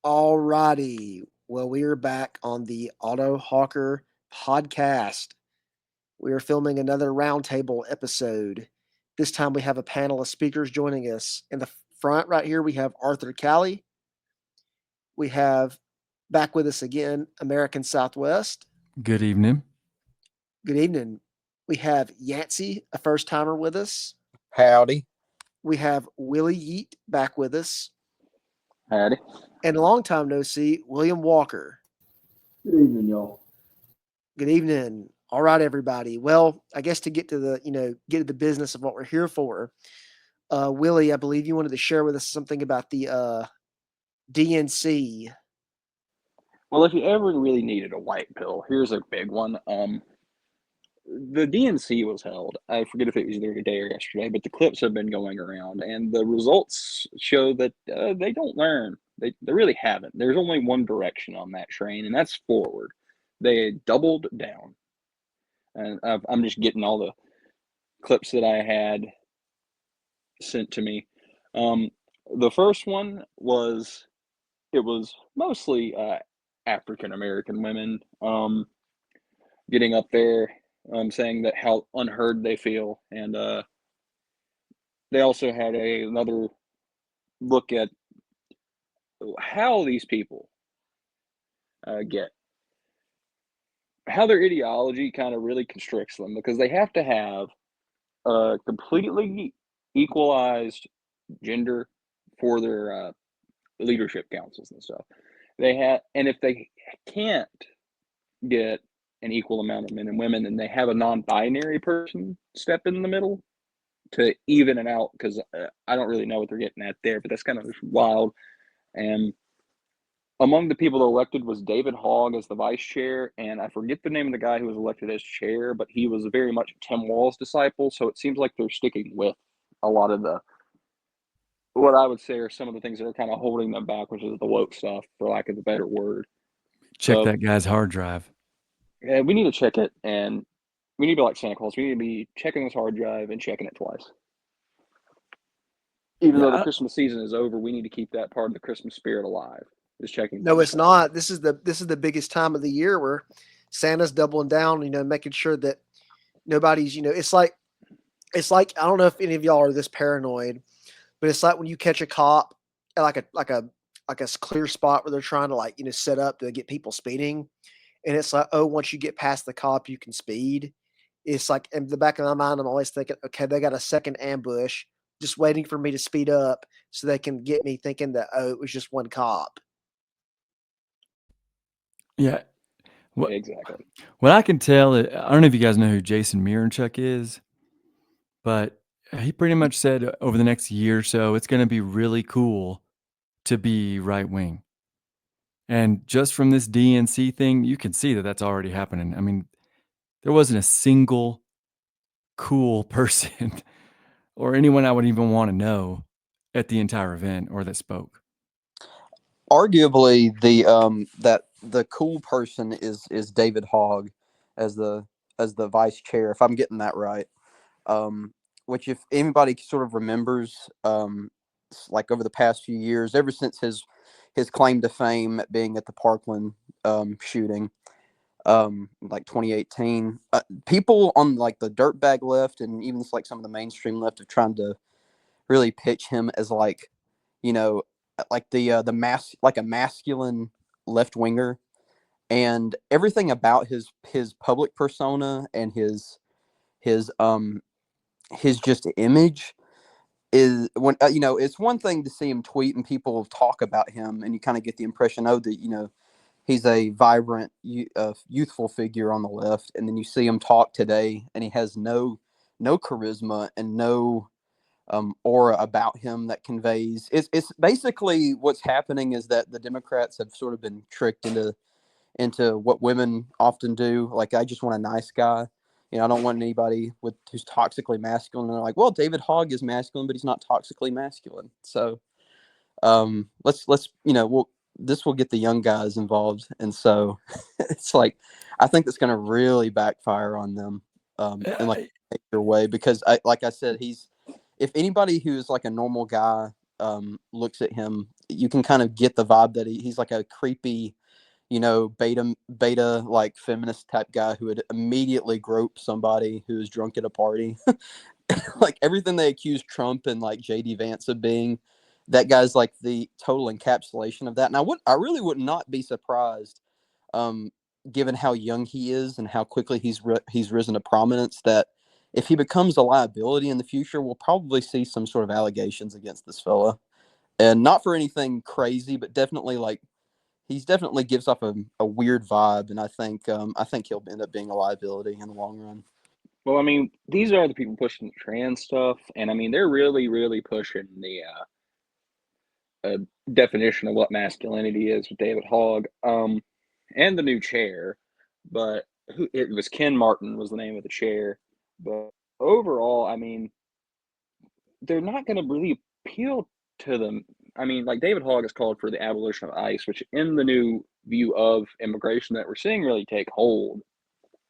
All righty. Well, we are back on the Auto Hawker podcast. We are filming another roundtable episode. This time we have a panel of speakers joining us. In the front right here, we have Arthur Calley. We have back with us again, American Southwest. Good evening. Good evening. We have Yancey, a first timer with us. Howdy. We have Willie Yeat back with us. Howdy. And a long time no see, William Walker. Good evening, y'all. Good evening. All right, everybody. Well, I guess to get to get to the business of what we're here for, Willie, I believe you wanted to share with us something about the DNC. Well, if you ever really needed a white pill, here's a big one. The DNC was held. I forget if it was either today or yesterday, but the clips have been going around, and the results show that they don't learn. They really haven't. There's only one direction on that train, and that's forward. They doubled down. And I'm just getting all the clips that I had sent to me. The first one was, it was mostly African American women getting up there, saying that how unheard they feel, and they also had another look at how these people get, how their ideology kind of really constricts them, because they have to have a completely equalized gender for their leadership councils and stuff. And if they can't get an equal amount of men and women, and they have a non-binary person step in the middle to even it out, because I don't really know what they're getting at there, but that's kind of wild. And among the people elected was David Hogg as the vice chair, and I forget the name of the guy who was elected as chair, but he was very much Tim Walz's disciple, so it seems like they're sticking with a lot of what I would say are some of the things that are kind of holding them back, which is the woke stuff, for lack of a better word. Check that guy's hard drive. Yeah, we need to check it, and we need to be like Santa Claus. We need to be checking this hard drive and checking it twice. Even though the Christmas season is over, we need to keep that part of the Christmas spirit alive. Just checking. No, it's not. This is the biggest time of the year where Santa's doubling down, making sure that nobody's, it's like I don't know if any of y'all are this paranoid, but it's like when you catch a cop at like a clear spot where they're trying to set up to get people speeding, and it's like, oh, once you get past the cop, you can speed. It's like in the back of my mind, I'm always thinking, okay, they got a second ambush, just waiting for me to speed up so they can get me thinking that, oh, it was just one cop. Yeah. Well, exactly. What I can tell, I don't know if you guys know who Jason Miranchuk is, but he pretty much said over the next year or so, it's going to be really cool to be right wing. And just from this DNC thing, you can see that that's already happening. I mean, there wasn't a single cool person or anyone I would even want to know at the entire event or that spoke. Arguably, the cool person is David Hogg as the vice chair, if I'm getting that right. Which, if anybody sort of remembers, like over the past few years, ever since his claim to fame at being at the Parkland shooting, like 2018, people on like the dirtbag left and even like some of the mainstream left have tried to really pitch him as like, like like a masculine left winger, and everything about his public persona and his just image is when it's one thing to see him tweet and people talk about him and you kind of get the impression, oh, that he's a vibrant youthful figure on the left, and then you see him talk today and he has no charisma and no aura about him that conveys. It's basically what's happening is that the Democrats have sort of been tricked into what women often do. Like, I just want a nice guy. I don't want anybody who's toxically masculine. And they're like, well, David Hogg is masculine, but he's not toxically masculine. So let's this will get the young guys involved, and so it's like I think it's going to really backfire on them in like a major way, because like I said, if anybody who's like a normal guy looks at him, you can kind of get the vibe that he's like a creepy, beta like feminist type guy who would immediately grope somebody who is drunk at a party. Like everything they accuse Trump and like JD Vance of being, that guy's like the total encapsulation of that. And I really would not be surprised, um, given how young he is and how quickly he's risen to prominence, that if he becomes a liability in the future, we'll probably see some sort of allegations against this fella, and not for anything crazy, but definitely like he's definitely gives off a weird vibe, and I think he'll end up being a liability in the long run. Well, I mean, these are the people pushing the trans stuff, and I mean, they're really, really pushing the definition of what masculinity is with David Hogg, and the new chair. But it was Ken Martin was the name of the chair. But overall, I mean, they're not going to really appeal to them. I mean, like David Hogg has called for the abolition of ICE, which in the new view of immigration that we're seeing really take hold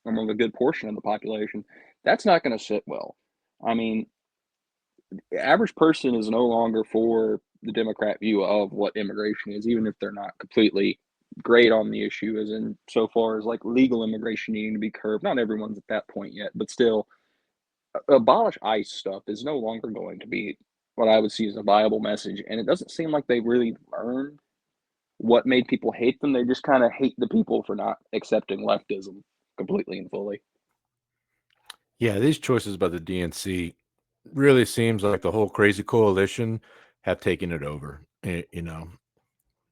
among a good portion of the population, that's not going to sit well. I mean, the average person is no longer for the Democrat view of what immigration is, even if they're not completely great on the issue, as in so far as like legal immigration needing to be curbed. Not everyone's at that point yet, but still, abolish ICE stuff is no longer going to be what I would see as a viable message. And it doesn't seem like they really learned what made people hate them. They just kind of hate the people for not accepting leftism completely and fully. Yeah, these choices by the DNC really seems like the whole crazy coalition have taken it over.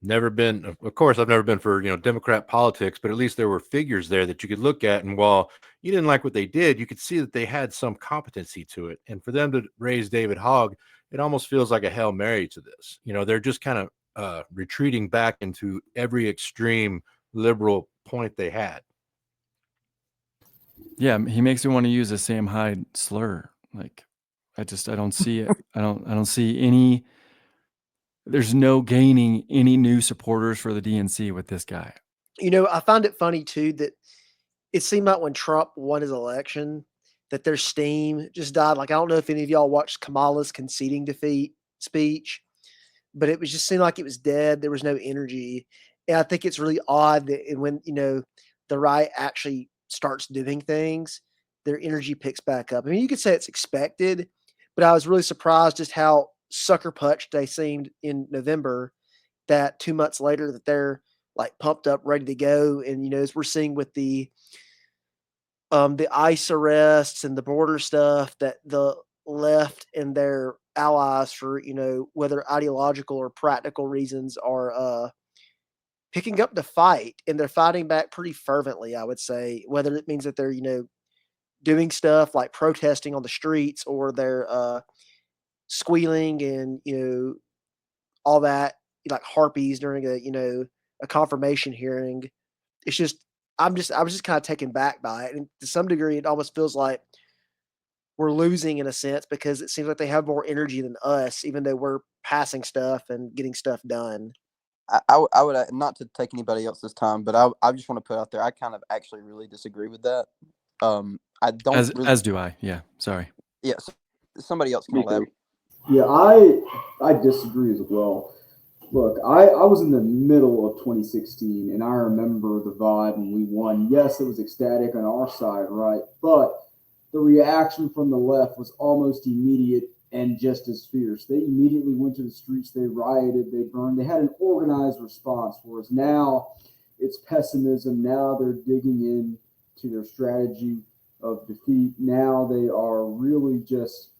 Never been, of course, I've never been for, Democrat politics, but at least there were figures there that you could look at. And while you didn't like what they did, you could see that they had some competency to it. And for them to raise David Hogg, it almost feels like a Hail Mary to this. They're just kind of retreating back into every extreme liberal point they had. Yeah, he makes me want to use a Sam Hyde slur. Like, I don't see it. I don't see any. There's no gaining any new supporters for the DNC with this guy. I find it funny too that it seemed like when Trump won his election that their steam just died. Like I don't know if any of y'all watched Kamala's conceding defeat speech, but it was just seemed like it was dead. There was no energy. And I think it's really odd that when, the right actually starts doing things, their energy picks back up. I mean, you could say it's expected, but I was really surprised just how sucker punched they seemed in November, that 2 months later that they're like pumped up, ready to go. And, as we're seeing with the ICE arrests and the border stuff, that the left and their allies, for whether ideological or practical reasons, are picking up the fight, and they're fighting back pretty fervently, I would say, whether it means that they're doing stuff like protesting on the streets, or they're squealing and all that, like harpies during a confirmation hearing. It's just I was just kind of taken back by it, and to some degree, it almost feels like we're losing in a sense, because it seems like they have more energy than us, even though we're passing stuff and getting stuff done. I would, not to take anybody else's time, but I just want to put out there, I kind of actually really disagree with that. I don't As do I. Yeah. Sorry. Yeah, so somebody else can Me too. elaborate. Yeah, I disagree as well. Look, I was in the middle of 2016, and I remember the vibe when we won. Yes, it was ecstatic on our side, right? But the reaction from the left was almost immediate and just as fierce. They immediately went to the streets, they rioted, they burned, they had an organized response. Whereas now it's pessimism. Now they're digging in to their strategy of defeat. Now they are really just,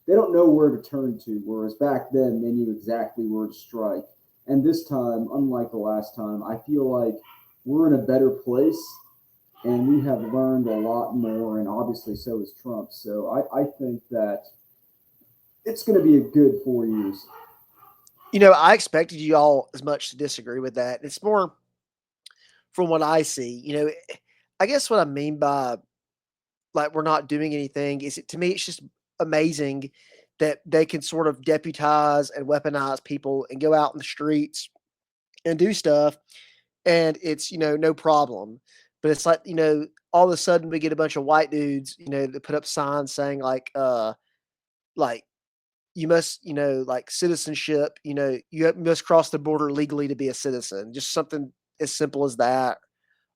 they don't know where to turn to. Whereas back then they knew exactly where to strike. And this time, unlike the last time, I feel like we're in a better place, and we have learned a lot more, and obviously so has Trump. So I think that it's going to be a good 4 years. I expected you all as much to disagree with that. It's more from what I see. I guess what I mean by like we're not doing anything is, to me, it's just amazing that they can sort of deputize and weaponize people and go out in the streets and do stuff, and it's no problem. But it's like, all of a sudden we get a bunch of white dudes, that put up signs saying like you must, like citizenship, you must cross the border legally to be a citizen. Just something as simple as that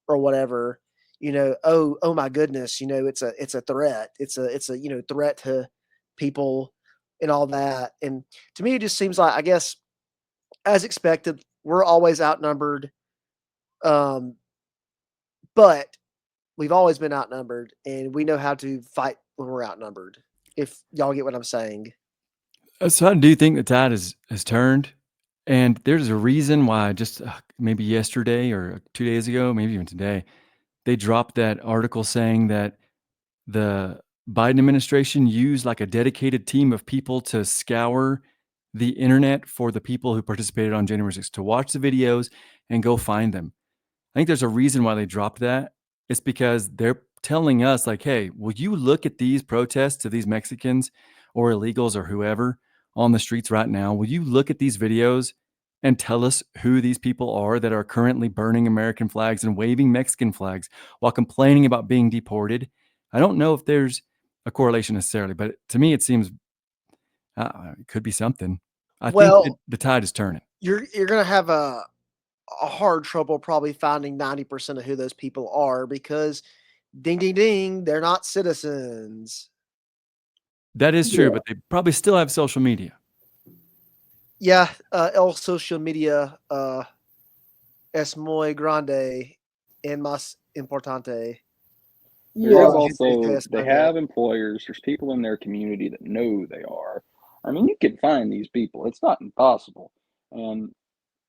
or whatever. Oh my goodness, it's a threat. It's a threat to people and all that. And to me, it just seems like, I guess, as expected, we're always outnumbered. Um, but we've always been outnumbered, and we know how to fight when we're outnumbered. If y'all get what I'm saying. So I do think the tide has turned, and there's a reason why. Just maybe yesterday or 2 days ago, maybe even today, they dropped that article saying that the Biden administration used like a dedicated team of people to scour the internet for the people who participated on January 6th, to watch the videos and go find them. I think there's a reason why they dropped that. It's because they're telling us, like, hey, will you look at these protests of these Mexicans or illegals or whoever on the streets right now? Will you look at these videos and tell us who these people are that are currently burning American flags and waving Mexican flags while complaining about being deported? I don't know if there's a correlation necessarily, but to me, it seems it could be something. I think Well, the tide is turning. you're gonna have a hard trouble probably finding 90% of who those people are because ding ding ding, they're not citizens. That is true, Yeah, but they probably still have social media. Yeah, el social media es muy grande and más importante. There yeah, is Toda gente que also, es they español. have employers, there's people in their community that know who they are. I mean, you can find these people. It's not impossible. And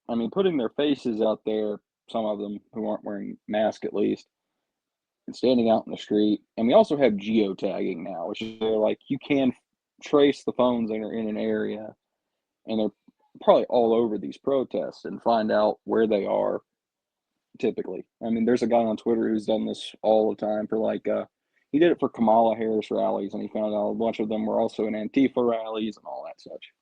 I mean, putting their faces out there, some of them who aren't wearing masks at least, and standing out in the street. And we also have geotagging now, which is where, like, you can trace the phones that are in an area, and they're probably all over these protests, and find out where they are typically. I mean, there's a guy on Twitter who's done this all the time for like he did it for Kamala Harris rallies, and he found out a bunch of them were also in Antifa rallies and all that such.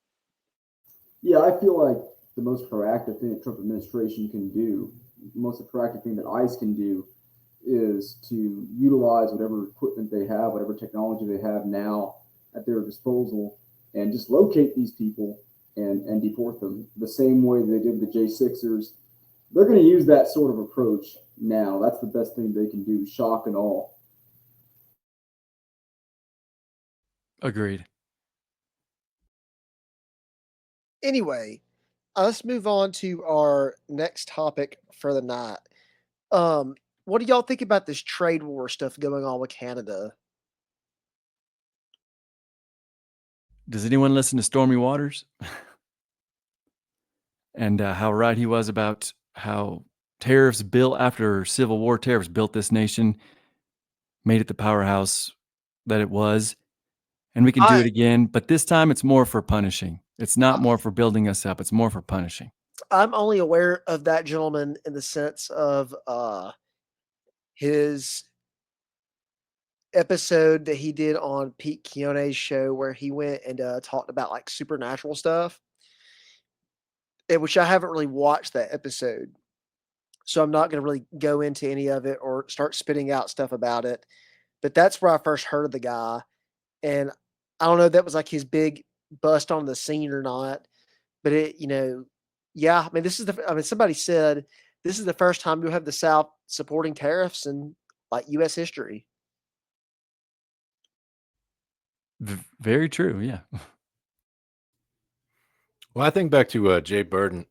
yeah. I feel like the most proactive thing the Trump administration can do, the most proactive thing that ICE can do, is to utilize whatever equipment they have, whatever technology they have now at their disposal, and just locate these people and deport them the same way they did the J6ers. They're going to use that sort of approach now. That's the best thing they can do, shock and all. Agreed. Anyway, let's move on to our next topic for the night. Um, what do y'all think about this trade war stuff going on with Canada? Does anyone listen to Stormy Waters? And how right he was about how tariffs built after Civil War tariffs built this nation, made it the powerhouse that it was. And we can do I it again, but this time it's more for punishing. It's not more for building us up. It's more for punishing. I'm only aware of that gentleman in the sense of his episode that he did on Pete Keone's show where he went and talked about like supernatural stuff, which I haven't really watched that episode. So I'm not going to really go into any of it or start spitting out stuff about it. But that's where I first heard of the guy. And I don't know if that was like his big bust on the scene or not. But yeah, I mean, somebody said this is the first time you'll have the South supporting tariffs in like U.S. history. Very true. Yeah. Well, I think back to Jay Burden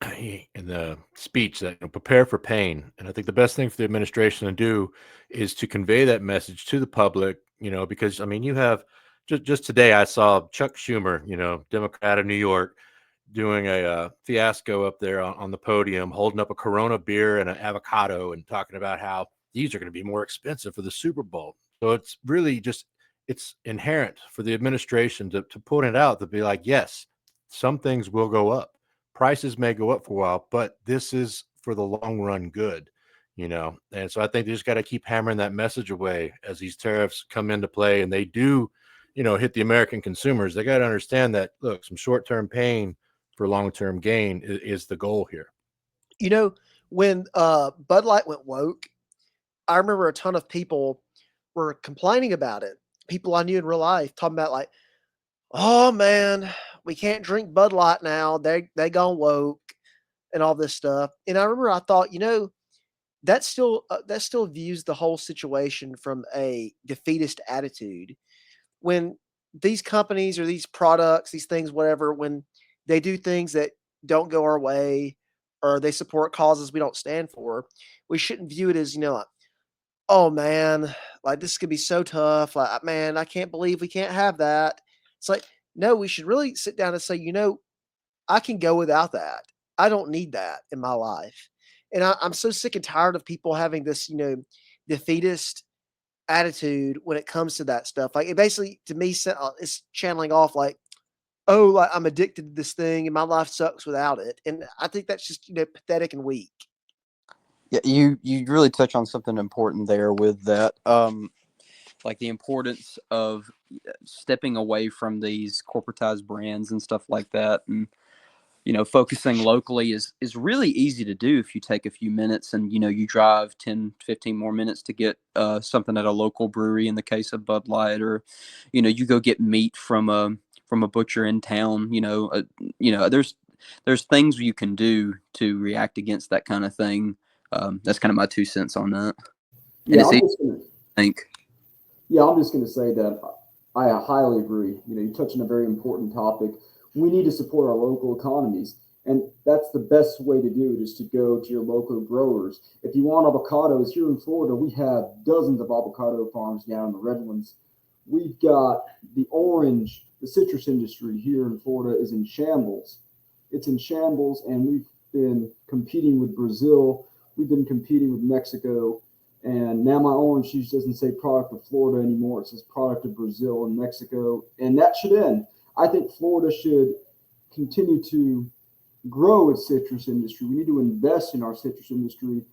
in the speech that prepare for pain, and I think the best thing for the administration to do is to convey that message to the public. Because I mean, you have just today I saw Chuck Schumer, Democrat of New York, doing a fiasco up there on the podium, holding up a Corona beer and an avocado, and talking about how these are going to be more expensive for the Super Bowl. So it's really just it's inherent for the administration to point it out, to be like, yes, some things will go up. Prices may go up for a while, but this is for the long run good, And so I think they just got to keep hammering that message away as these tariffs come into play, and they do, hit the American consumers. They got to understand that, look, some short term pain for long term gain is the goal here. You know, when Bud Light went woke, I remember a ton of people were complaining about it. People I knew in real life talking about like, oh man, we can't drink Bud Light now. They gone woke and all this stuff. And I remember I thought, that still views the whole situation from a defeatist attitude. When these companies or these products, these things, whatever, when they do things that don't go our way or they support causes we don't stand for, we shouldn't view it as, like, oh man, like this could be so tough. Like, man, I can't believe we can't have that. It's like, no, we should really sit down and say, I can go without that. I don't need that in my life. And I'm so sick and tired of people having this, defeatist attitude when it comes to that stuff. Like, it basically, to me, it's channeling off like, oh, like I'm addicted to this thing and my life sucks without it. And I think that's just, pathetic and weak. Yeah, you really touch on something important there with that. Like the importance of stepping away from these corporatized brands and stuff like that, and focusing locally is really easy to do if you take a few minutes and you drive 10-15 more minutes to get something at a local brewery in the case of Bud Light, or you go get meat from a butcher in town. There's things you can do to react against that kind of thing. That's kind of my 2 cents on that. And Yeah, it's I'm easy just gonna. to think. Yeah, I'm just gonna say that I highly agree. You touch on a very important topic. We need to support our local economies, and that's the best way to do it is to go to your local growers. If you want avocados here in Florida, we have dozens of avocado farms down in the Redlands. We've got the citrus industry here in Florida is in shambles. It's in shambles, and we've been competing with Brazil. We've been competing with Mexico. And now my orange juice doesn't say product of Florida anymore. It says product of Brazil and Mexico. And that should end. I think Florida should continue to grow its citrus industry. We need to invest in our citrus industry,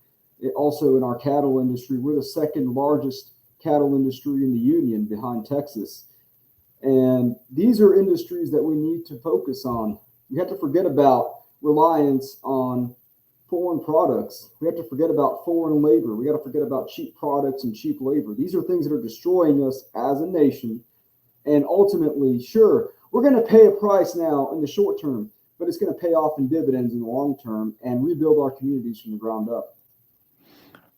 also in our cattle industry. We're the second largest cattle industry in the union behind Texas. And these are industries that we need to focus on. We have to forget about reliance on foreign products. We have to forget about foreign labor. We got to forget about cheap products and cheap labor. These are things that are destroying us as a nation. And ultimately, sure, we're going to pay a price now in the short term, but it's going to pay off in dividends in the long term and rebuild our communities from the ground up.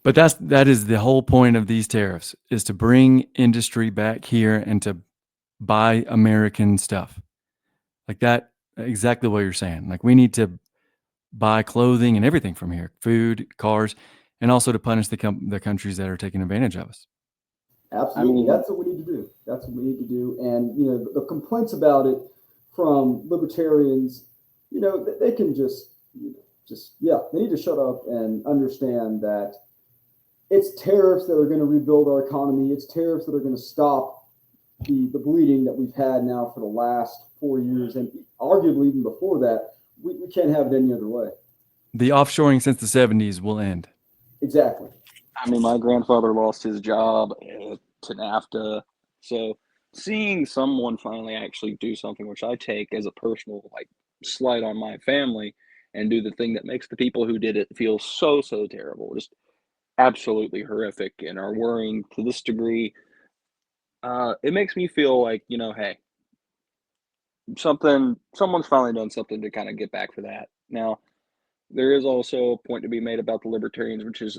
But that is the whole point of these tariffs, is to bring industry back here and to buy American stuff. Like that, exactly what you're saying. Like we need to buy clothing and everything from here, food, cars, and also to punish the countries that are taking advantage of us. Absolutely. That's what we need to do. That's what we need to do. And, the complaints about it from libertarians, they can they need to shut up and understand that it's tariffs that are going to rebuild our economy. It's tariffs that are going to stop the bleeding that we've had now for the last 4 years. And arguably even before that, we can't have it any other way. The offshoring since the 70s will end. Exactly. I mean, my grandfather lost his job to NAFTA. So seeing someone finally actually do something, which I take as a personal slight on my family, and do the thing that makes the people who did it feel so, so terrible, just absolutely horrific, and are worrying to this degree, it makes me feel like, hey, someone's finally done something to kind of get back for that. Now, there is also a point to be made about the libertarians, which is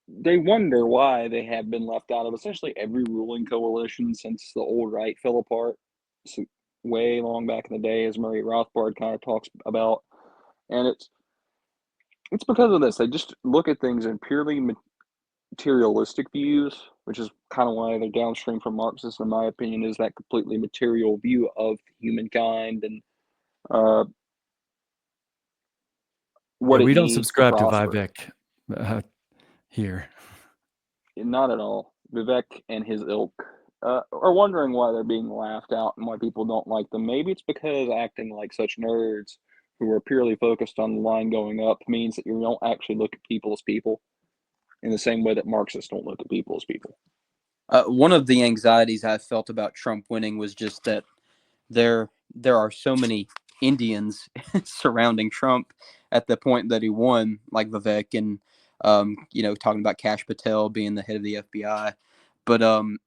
they wonder why they have been left out of essentially every ruling coalition since the old right fell apart. So way long back in the day, as Murray Rothbard kind of talks about. And it's because of this. They just look at things in purely materialistic views, which is kind of why they're downstream from Marxists, in my opinion, is that completely material view of humankind and what we it don't needs to subscribe to prosper. Vivek here. Not at all. Vivek and his ilk are wondering why they're being laughed out and why people don't like them. Maybe it's because acting like such nerds who are purely focused on the line going up means that you don't actually look at people as people in the same way that Marxists don't look at people as people. One of the anxieties I felt about Trump winning was just that there are so many Indians surrounding Trump at the point that he won, like Vivek and talking about Kash Patel being the head of the FBI. But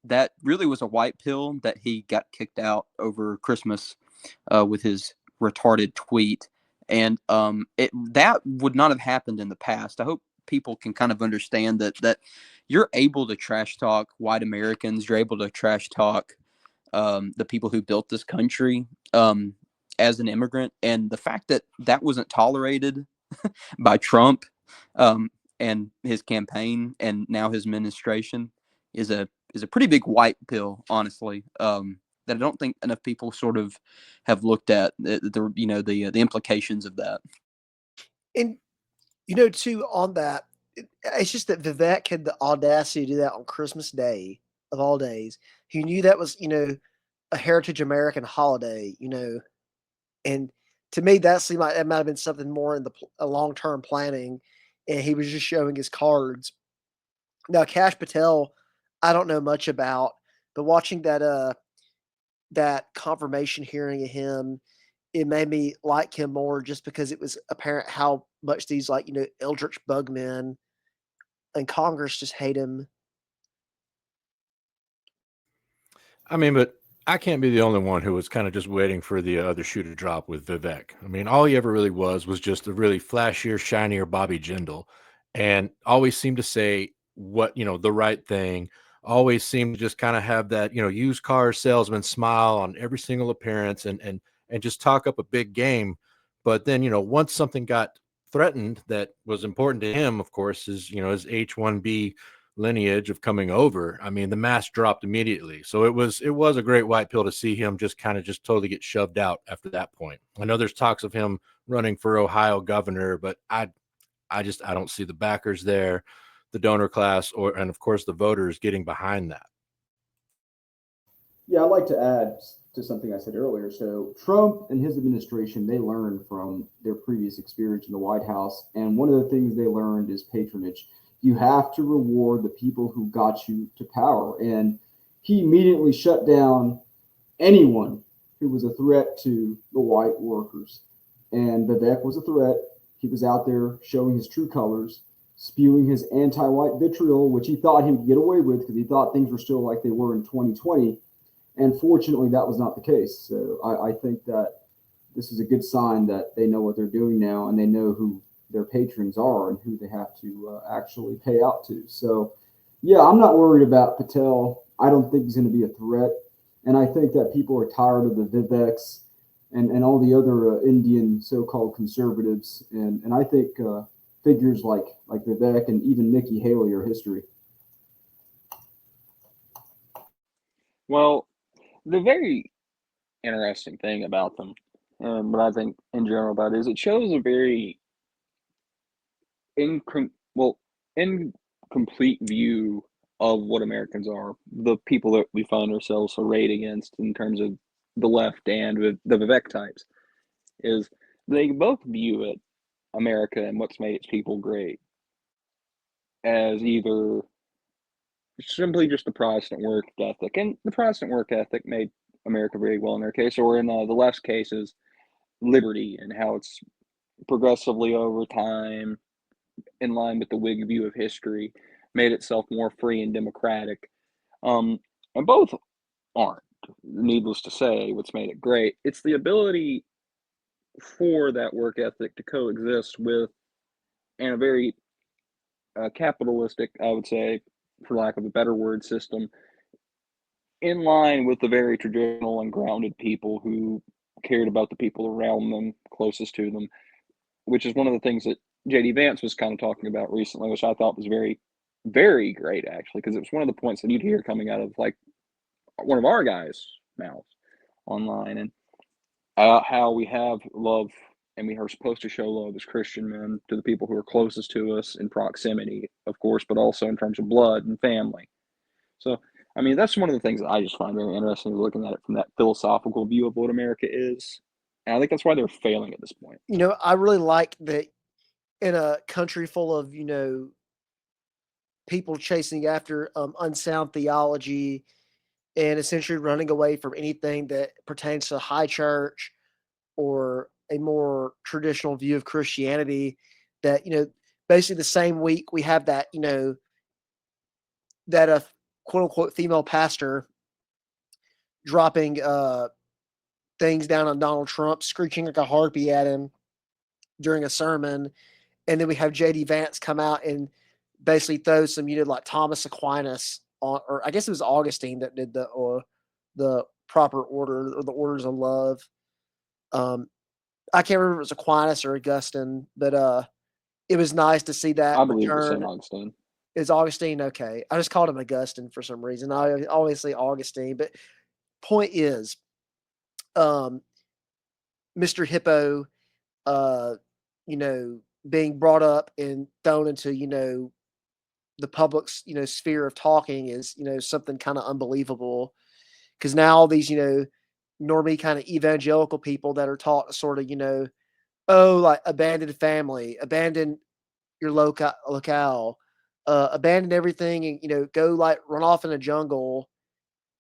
that really was a white pill that he got kicked out over Christmas. with his retarded tweet, and that would not have happened in the past. I hope people can kind of understand that you're able to trash talk white Americans, you're able to trash talk the people who built this country as an immigrant, and the fact that that wasn't tolerated by Trump um, and his campaign and now his administration is a pretty big white pill, honestly. That I don't think enough people sort of have looked at the implications of that. And too, on that, it's just that Vivek had the audacity to do that on Christmas Day of all days. He knew that was a heritage American holiday, and to me that seemed like that might have been something more in the long term planning, and he was just showing his cards. Now Cash Patel, I don't know much about, but watching that confirmation hearing of him, it made me like him more just because it was apparent how much these eldritch bugmen in Congress just hate him. I mean, but I can't be the only one who was kind of just waiting for the other shoe to drop with Vivek. I mean, all he ever really was just a really flashier, shinier Bobby Jindal, and always seemed to say what the right thing. Always seemed to just kind of have that used car salesman smile on every single appearance, and just talk up a big game. But then once something got threatened that was important to him, of course, is his H-1B lineage of coming over. I mean, the mask dropped immediately. So it was a great white pill to see him just kind of just totally get shoved out after that point. I know there's talks of him running for Ohio governor, but I don't see the backers there, the donor class, and of course the voters getting behind that. Yeah, I'd like to add to something I said earlier. So Trump and his administration, they learned from their previous experience in the White House, and one of the things they learned is patronage. You have to reward the people who got you to power, and he immediately shut down anyone who was a threat to the white workers. And Vivek was a threat. He was out there showing his true colors, spewing his anti-white vitriol, which he thought he could get away with because he thought things were still like they were in 2020. And fortunately, that was not the case. So I think that this is a good sign that they know what they're doing now, and they know who their patrons are and who they have to actually pay out to. So, yeah, I'm not worried about Patel. I don't think he's going to be a threat. And I think that people are tired of the Viveks and all the other Indian so-called conservatives. And I think figures like Vivek and even Nikki Haley are history. Well, the very interesting thing about them, but I think in general about it, is it shows a very incomplete view of what Americans are, the people that we find ourselves arrayed against in terms of the left and with the Vivek types, is they both view it, America and what's made its people great, as either simply just the Protestant work ethic, and the Protestant work ethic made America very well in their case, or in the left's cases, liberty and how it's progressively over time, in line with the Whig view of history, made itself more free and democratic. And both aren't, needless to say, what's made it great. It's the ability for that work ethic to coexist with, and a very capitalistic, I would say, for lack of a better word, system, in line with the very traditional and grounded people who cared about the people around them, closest to them, which is one of the things that JD Vance was kind of talking about recently, which I thought was very, very great, actually, because it was one of the points that you'd hear coming out of like one of our guys' mouths online, and how we have love and we are supposed to show love as Christian men to the people who are closest to us in proximity, of course, but also in terms of blood and family. So, I mean, that's one of the things that I just find very interesting, looking at it from that philosophical view of what America is. And I think that's why they're failing at this point. I really like that in a country full of, people chasing after unsound theology and essentially running away from anything that pertains to high church or a more traditional view of Christianity, that, basically the same week we have that, that quote unquote female pastor dropping things down on Donald Trump, screeching like a harpy at him during a sermon. And then we have JD Vance come out and basically throw some, like Thomas Aquinas on, or I guess it was Augustine that did the proper order or the orders of love. Um, I can't remember if it was Aquinas or Augustine, but it was nice to see that I believe it was St. return. Augustine. Is Augustine okay? I just called him Augustine for some reason. I always say Augustine, but point is, um, Mr. Hippo, uh, being brought up and thrown into, the public's, sphere of talking is, something kind of unbelievable. Because now all these, normie kind of evangelical people that are taught to sort of, oh, like abandon family, abandon your locale, abandon everything, and go like run off in the jungle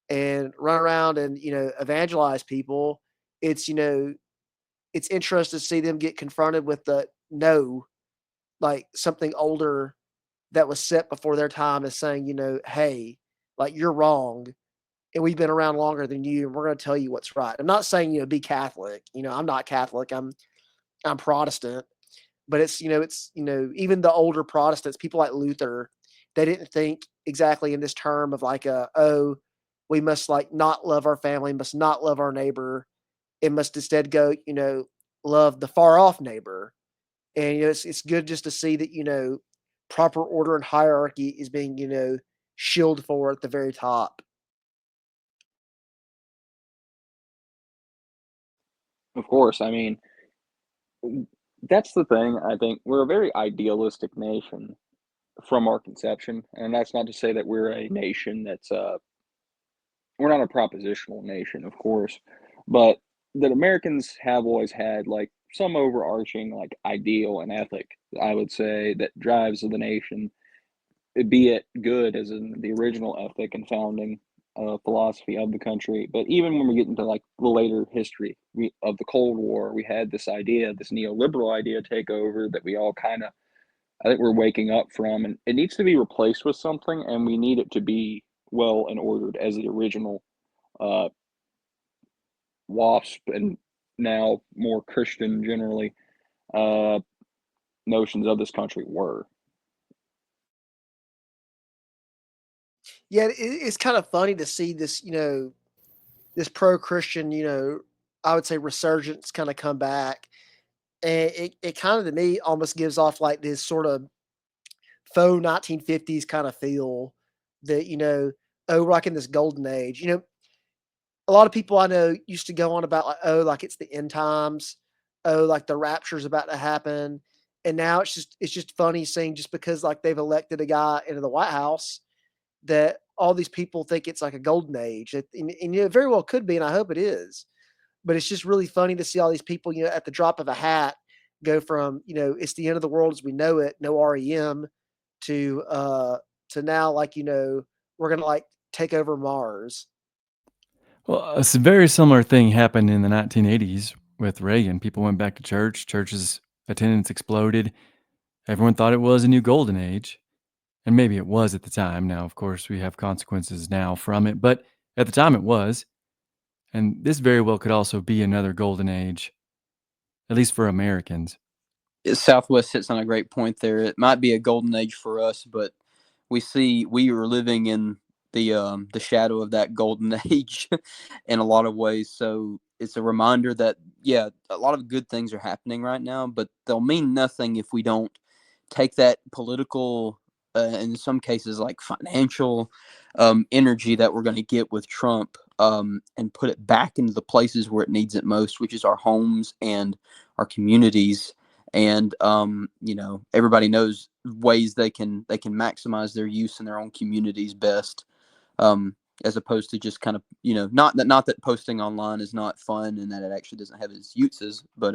and run around and evangelize people. It's it's interesting to see them get confronted with the no, like something older that was set before their time is saying, hey, like you're wrong, and we've been around longer than you, and we're going to tell you what's right. I'm not saying be Catholic. I'm not Catholic. I'm Protestant, but it's even the older Protestants, people like Luther, they didn't think exactly in this term of like we must like not love our family, must not love our neighbor, it must instead go love the far off neighbor. And it's good just to see that proper order and hierarchy is being shielded for at the very top. Of course, I mean, that's the thing. I think we're a very idealistic nation from our conception, and that's not to say that we're a nation that's we're not a propositional nation, of course, but that Americans have always had like some overarching like ideal and ethic, I would say, that drives the nation, be it good as in the original ethic and founding philosophy of the country. But even when we get into like the later history of the Cold War, we had this idea, this neoliberal idea take over that we all kind of, I think we're waking up from, and it needs to be replaced with something, and we need it to be well and ordered as the original uh, WASP and now more Christian generally uh, notions of this country were. Yeah, it's kind of funny to see this, this pro Christian, I would say resurgence kind of come back. And it kind of to me almost gives off like this sort of faux 1950s kind of feel that, oh, we're like in this golden age. A lot of people I know used to go on about like, oh, like it's the end times, oh, like the rapture's about to happen. And now it's just funny seeing just because like they've elected a guy into the White House that all these people think it's like a golden age. And it very well could be, and I hope it is. But it's just really funny to see all these people, at the drop of a hat, go from it's the end of the world as we know it, no REM, to now like we're gonna like take over Mars. Well, a very similar thing happened in the 1980s with Reagan. People went back to church. Churches' attendance exploded. Everyone thought it was a new golden age. And maybe it was at the time. Now, of course, we have consequences now from it. But at the time, it was. And this very well could also be another golden age, at least for Americans. Southwest hits on a great point there. It might be a golden age for us, but we are living in the shadow of that golden age in a lot of ways. So it's a reminder that a lot of good things are happening right now, but they'll mean nothing if we don't take that political, in some cases like financial, energy that we're going to get with Trump, and put it back into the places where it needs it most, which is our homes and our communities. And everybody knows ways they can maximize their use in their own communities best, as opposed to just kind of not that posting online is not fun and that it actually doesn't have its uses, but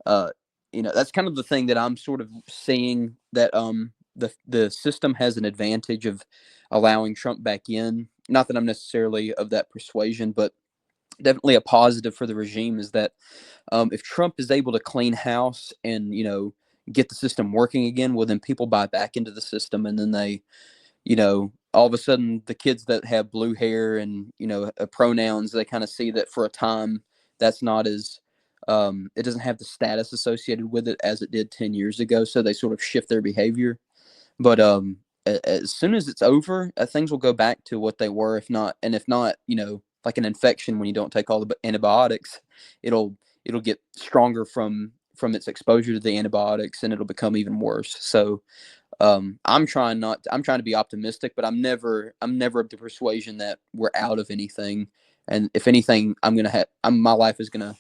uh that's kind of the thing that I'm sort of seeing, that the system has an advantage of allowing Trump back in. Not that I'm necessarily of that persuasion, but definitely a positive for the regime is that, if Trump is able to clean house and get the system working again, well then people buy back into the system, and then they, all of a sudden the kids that have blue hair and pronouns, they kind of see that for a time that's not as it doesn't have the status associated with it as it did 10 years ago. So they sort of shift their behavior. But as soon as it's over, things will go back to what they were. If not, like an infection, when you don't take all the antibiotics, it'll get stronger from its exposure to the antibiotics, and it'll become even worse. So I'm trying to be optimistic, but I'm never of the persuasion that we're out of anything. And if anything, my life is gonna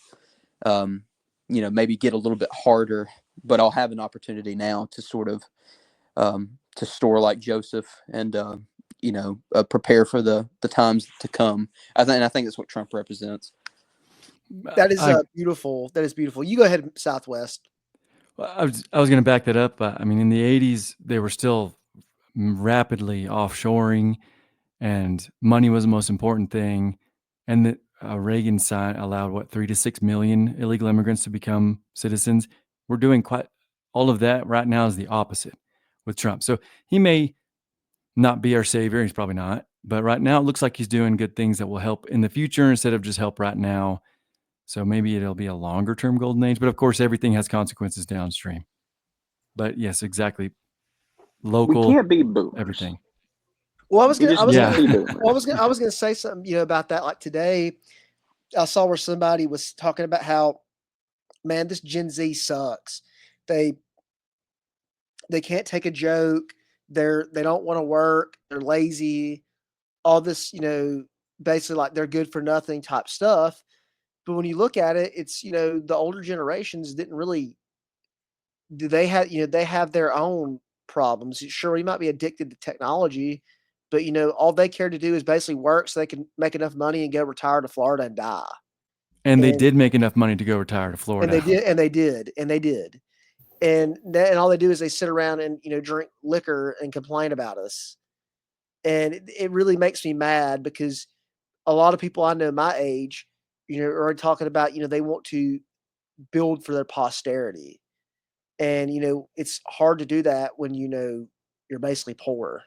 maybe get a little bit harder, but I'll have an opportunity now to sort of to store like Joseph and prepare for the times to come. I think that's what Trump represents. That is beautiful. That is beautiful. You go ahead, Southwest. I was going to back that up. I mean, in the 80s, they were still rapidly offshoring, and money was the most important thing. And that Reagan allowed 3 to 6 million illegal immigrants to become citizens. We're doing quite all of that right now is the opposite with Trump. So he may not be our savior. He's probably not. But right now, it looks like he's doing good things that will help in the future instead of just help right now. So maybe it'll be a longer term golden age. But of course, everything has consequences downstream. But yes, exactly. Local, we can't be boomers. Everything. Well, I was gonna say something, about that. Like today, I saw where somebody was talking about how, man, this Gen Z sucks. They can't take a joke. They don't want to work. They're lazy. All this, basically like they're good for nothing type stuff. But when you look at it, it's the older generations didn't really. Do they have they have their own problems? Sure, we might be addicted to technology, but all they care to do is basically work so they can make enough money and go retire to Florida and die. And they did make enough money to go retire to Florida. And they did. And all they do is they sit around and drink liquor and complain about us. And it really makes me mad because a lot of people I know my age, are talking about they want to build for their posterity. And it's hard to do that when you're basically poor.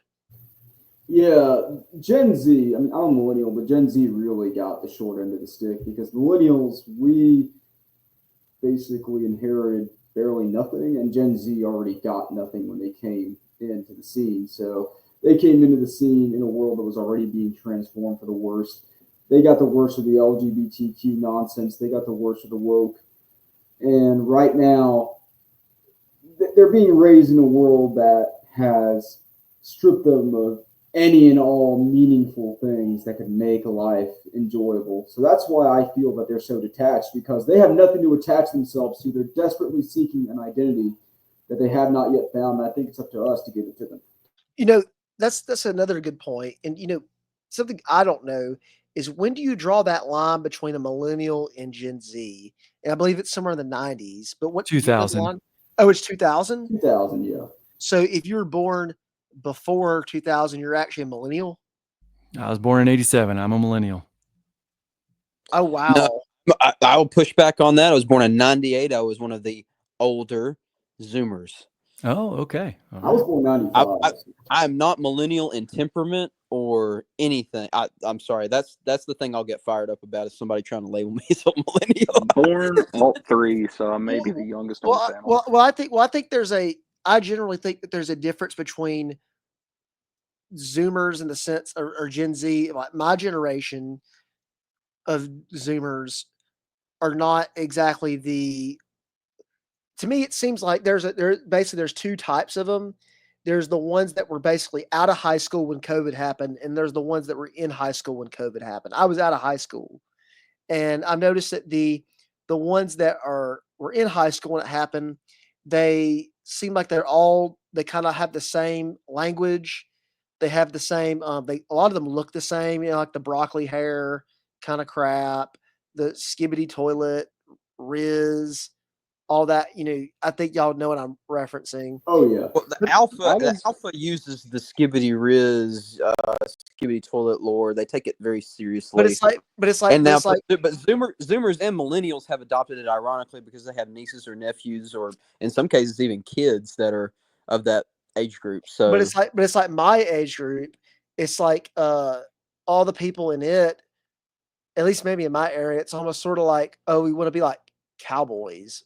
Yeah, Gen Z, I mean, I'm a millennial, but Gen Z really got the short end of the stick because millennials, we basically inherited barely nothing, and Gen Z already got nothing when they came into the scene. So they came into the scene in a world that was already being transformed for the worse. They got the worst of the LGBTQ nonsense. They got the worst of the woke. And right now, they're being raised in a world that has stripped them of any and all meaningful things that could make life enjoyable. So that's why I feel that they're so detached, because they have nothing to attach themselves to. They're desperately seeking an identity that they have not yet found. And I think it's up to us to give it to them. That's another good point. And something I don't know is, when do you draw that line between a millennial and Gen Z? And I believe it's somewhere in the 90s. But what 2000? Oh, it's 2000? 2000, yeah. So if you were born before 2000, you're actually a millennial? I was born in 87. I'm a millennial. Oh, wow. No, I'll push back on that. I was born in 98. I was one of the older Zoomers. Oh, okay. Right. I was born 95. I'm not millennial in temperament or anything. I'm sorry. That's the thing I'll get fired up about, is somebody trying to label me as a millennial. Born alt-3, so I may be the youngest on the family. I think I generally think that there's a difference between Zoomers in the sense, or Gen Z. Like my generation of Zoomers are not exactly to me, it seems like there's two types of them. There's the ones that were basically out of high school when COVID happened, and there's the ones that were in high school when COVID happened. I was out of high school, and I've noticed that the ones that were in high school when it happened, they seem like they kind of have the same language. They have the same. A lot of them look the same. Like the broccoli hair kind of crap, the skibbity toilet, Riz, all that. I think y'all know what I'm referencing. Oh yeah. Well, the alpha uses the skibbity Riz, skibbity toilet lore. They take it very seriously. But Zoomers and millennials have adopted it ironically because they have nieces or nephews, or in some cases even kids that are of that age group. So, but it's like my age group. It's like all the people in it at least maybe in my area, it's almost sort of like, oh, we want to be like cowboys.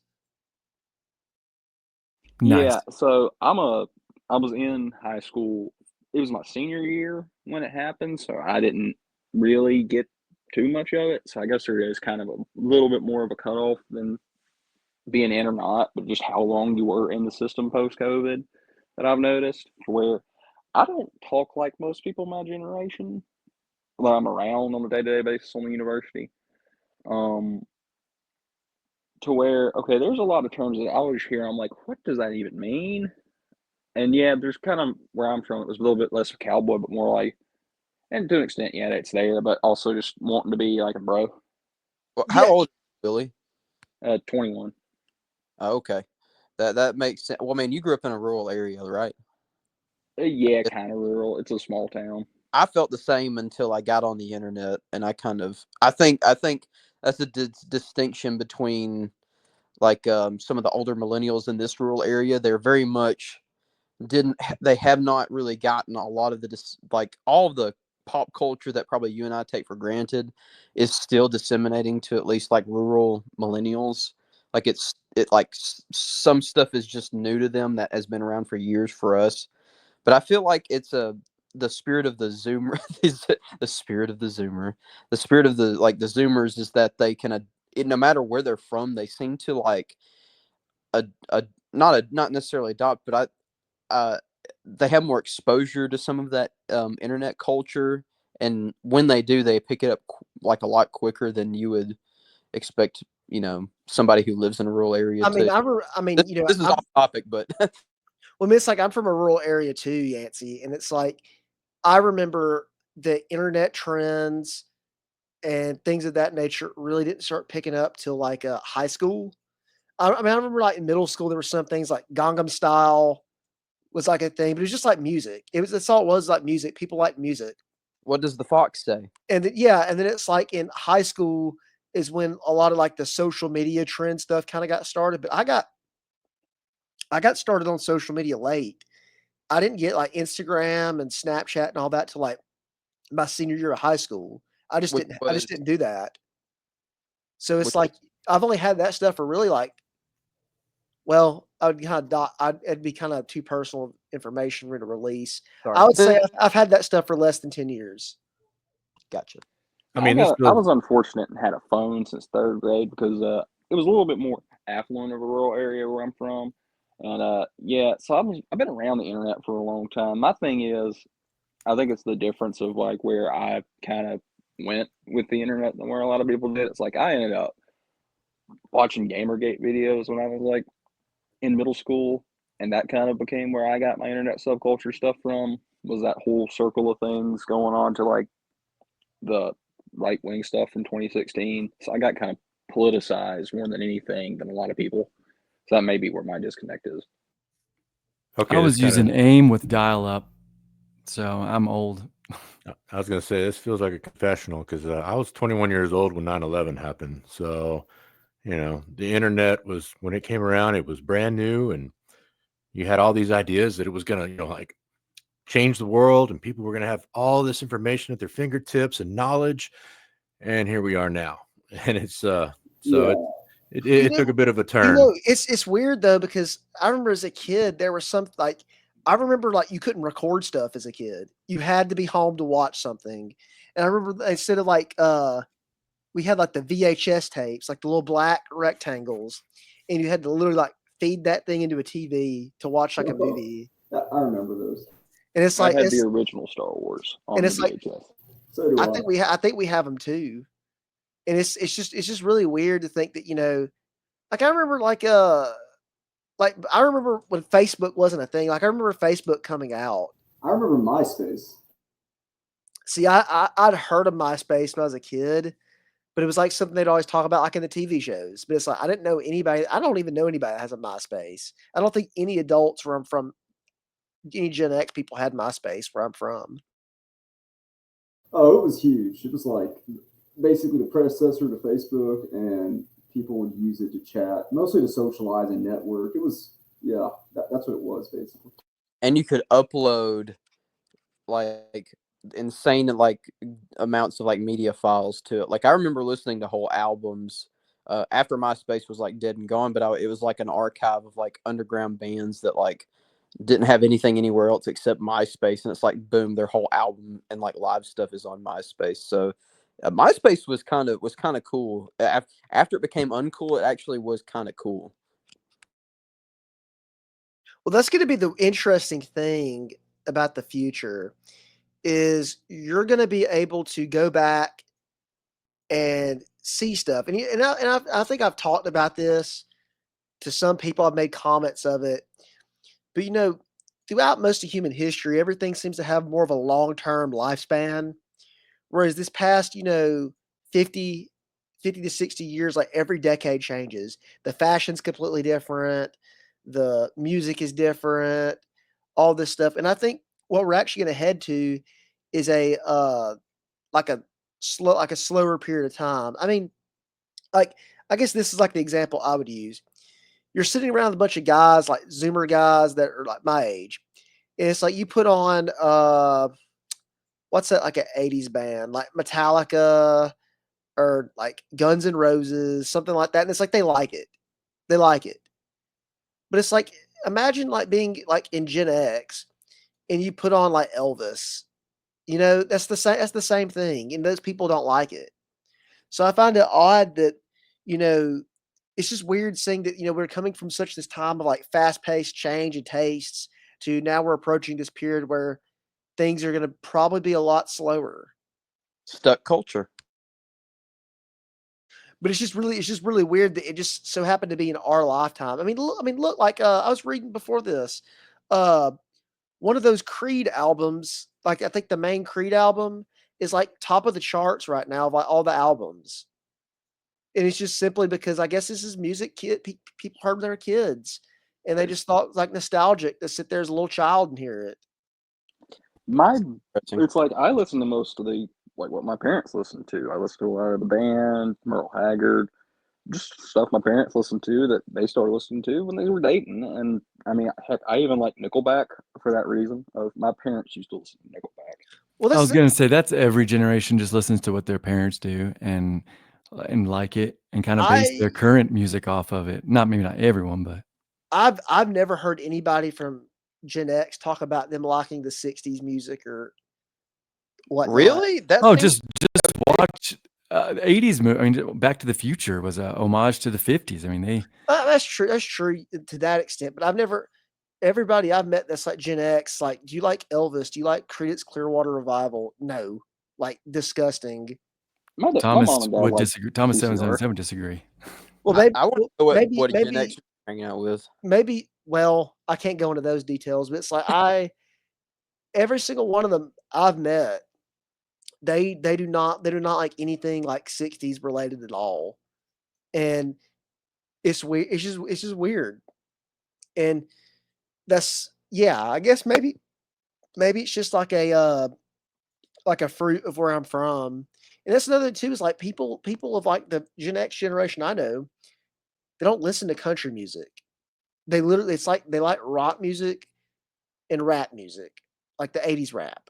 Nice. Yeah, so I was in high school. It was my senior year when it happened, so I didn't really get too much of it. So I guess there is kind of a little bit more of a cutoff than being in or not, but just how long you were in the system post COVID that I've noticed. Where I don't talk like most people my generation that I'm around on a day to day basis on the university. Um, to where okay, there's a lot of terms that I always hear. I'm like, what does that even mean? And yeah, there's kind of where I'm from. It was a little bit less of cowboy, but more like, and to an extent, yeah, it's there, but also just wanting to be like a bro. Well, how Yeah, old are you, Billy? 21. Oh, okay, that makes sense. Well, man, you grew up in a rural area, right? Yeah, kind of rural. It's a small town. I felt the same until I got on the internet, and I think that's a distinction between like some of the older millennials in this rural area. They're very much they have not really gotten a lot of like all of the pop culture that probably you and I take for granted is still disseminating to at least like rural millennials. Like some stuff is just new to them that has been around for years for us. But I feel like it's the spirit of the Zoomer is the spirit of the Zoomer. The spirit of the Zoomers is that they can no matter where they're from, they seem to like a not necessarily adopt, but they have more exposure to some of that internet culture, and when they do, they pick it up like a lot quicker than you would expect. Somebody who lives in a rural area I mean, to. I mean, This, this is off topic, but well, I mean, it's like I'm from a rural area too, Yancey, and it's like I remember the internet trends and things of that nature really didn't start picking up till like high school. I mean, I remember like in middle school there were some things like Gangnam Style was like a thing, but it was just like music. That's all it was, like music. People like music, what does the fox say? and yeah, and then it's like in high school is when a lot of like the social media trend stuff kind of got started. But I got started on social media late. I didn't get like Instagram and Snapchat and all that till like my senior year of high school. Which I was just didn't do that. So it's which like I've only had that stuff for really like, well, I would kind of it'd be kind of too personal information for me to release. sorry, I would say I've had that stuff for less than 10 years. gotcha. I mean, this I goes. was unfortunate and had a phone since third grade because it was a little bit more affluent of a rural area where I'm from, and yeah, so I've been around the internet for a long time. My thing is, I think it's the difference of like where I kind of went with the internet and where a lot of people did. It's like I ended up watching Gamergate videos when I was like in middle school, and that kind of became where I got my internet subculture stuff from. Was that whole circle of things going on to like the right wing stuff from 2016. So I got kind of politicized more than anything than a lot of people. So that may be where my disconnect is. Okay, I this was kind of. using AIM with dial up, so I'm old. I was going to say this feels like a confessional because I was 21 years old when 9/11 happened. So, the internet was when it came around, it was brand new, and you had all these ideas that it was going to, like change the world, and people were going to have all this information at their fingertips and knowledge. And here we are now, and it's so Yeah. it took a bit of a You turn. know, it's weird though because I remember as a kid there was some like I remember like you couldn't record stuff as a kid. You had to be home to watch something. And I remember instead of like we had like the VHS tapes, like the little black rectangles, and you had to literally like feed that thing into a TV to watch like a movie. I remember those. And it's I like had the original Star Wars and on the it's like VHS. So do I I. think we have them too. And it's just really weird to think that, like I remember like I remember when Facebook wasn't a thing. Like I remember Facebook coming out. I remember MySpace. See, I'd heard of MySpace when I was a kid, but it was like something they'd always talk about like in the TV shows. But it's like I didn't know anybody. I don't even know anybody that has a MySpace. I don't think any adults where I'm from, any Gen X people had MySpace where I'm from. Oh, it was huge. It was like basically the predecessor to Facebook, and people would use it to chat, mostly to socialize and network. It was, yeah, that's what it was basically. And you could upload like insane like amounts of like media files to it. Like I remember listening to whole albums after MySpace was like dead and gone, but it was like an archive of like underground bands that like didn't have anything anywhere else except MySpace, and it's like boom, their whole album and like live stuff is on MySpace. So MySpace was kind of cool. After it became uncool, it actually was kind of cool. Well, that's going to be the interesting thing about the future is you're going to be able to go back and see stuff. I think I've talked about this to some people. I've made comments of it, but throughout most of human history, everything seems to have more of a long-term lifespan. Whereas this past, 50, 50 to 60 years, like every decade changes. The fashion's completely different. The music is different, all this stuff. And I think what we're actually going to head to is like a like a slower period of time. I mean, like, I guess this is like the example I would use. You're sitting around with a bunch of guys, like Zoomer guys that are like my age. And it's like you put on what's that, like an 80s band, like Metallica or like Guns N' Roses, something like that. And it's like they like it. They like it. But it's like imagine like being like in Gen X and you put on like Elvis. That's the same thing. And those people don't like it. So I find it odd that, you know, it's just weird seeing that, we're coming from such this time of like fast-paced change and tastes to now we're approaching this period where things are going to probably be a lot slower. Stuck culture. But it's just really weird that it just so happened to be in our lifetime. Look, like I was reading before this, uh, one of those Creed albums, like I think the main Creed album is like top of the charts right now of like all the albums. And it's just simply because I guess this is music people heard when they were kids, and they just thought it was like nostalgic to sit there as a little child and hear it. It's like I listen to most of the like what my parents listened to. I listen to a lot of the band, Merle Haggard, just stuff my parents listened to that they started listening to when they were dating. And I mean, heck, I even like Nickelback for that reason. Of my parents used to listen to Nickelback. Well, I was gonna say that's every generation just listens to what their parents do and like it and kind of base their current music off of it. Maybe not everyone, but I've never heard anybody from Gen X talk about them liking the '60s music or whatnot. Really? Just watch 80s movie. I mean, Back to the Future was a homage to the 50s. I mean, they That's true. That's true to that extent. But I've never. Everybody I've met that's like Gen X, like, do you like Elvis? Do you like Creedence Clearwater Revival? No, like disgusting. My Thomas mom and dad would like disagree. Thomas PCR. 777 would disagree. Well, maybe I want to know what maybe Gen X you're hanging out with. maybe. Well, I can't go into those details, but it's like every single one of them I've met, they do not like anything like '60s related at all, and it's weird. It's just weird, and that's I guess maybe it's just like a fruit of where I'm from, and that's another too is like people of like the Gen X generation I know, they don't listen to country music. They literally it's like they like rock music and rap music, like the '80s rap,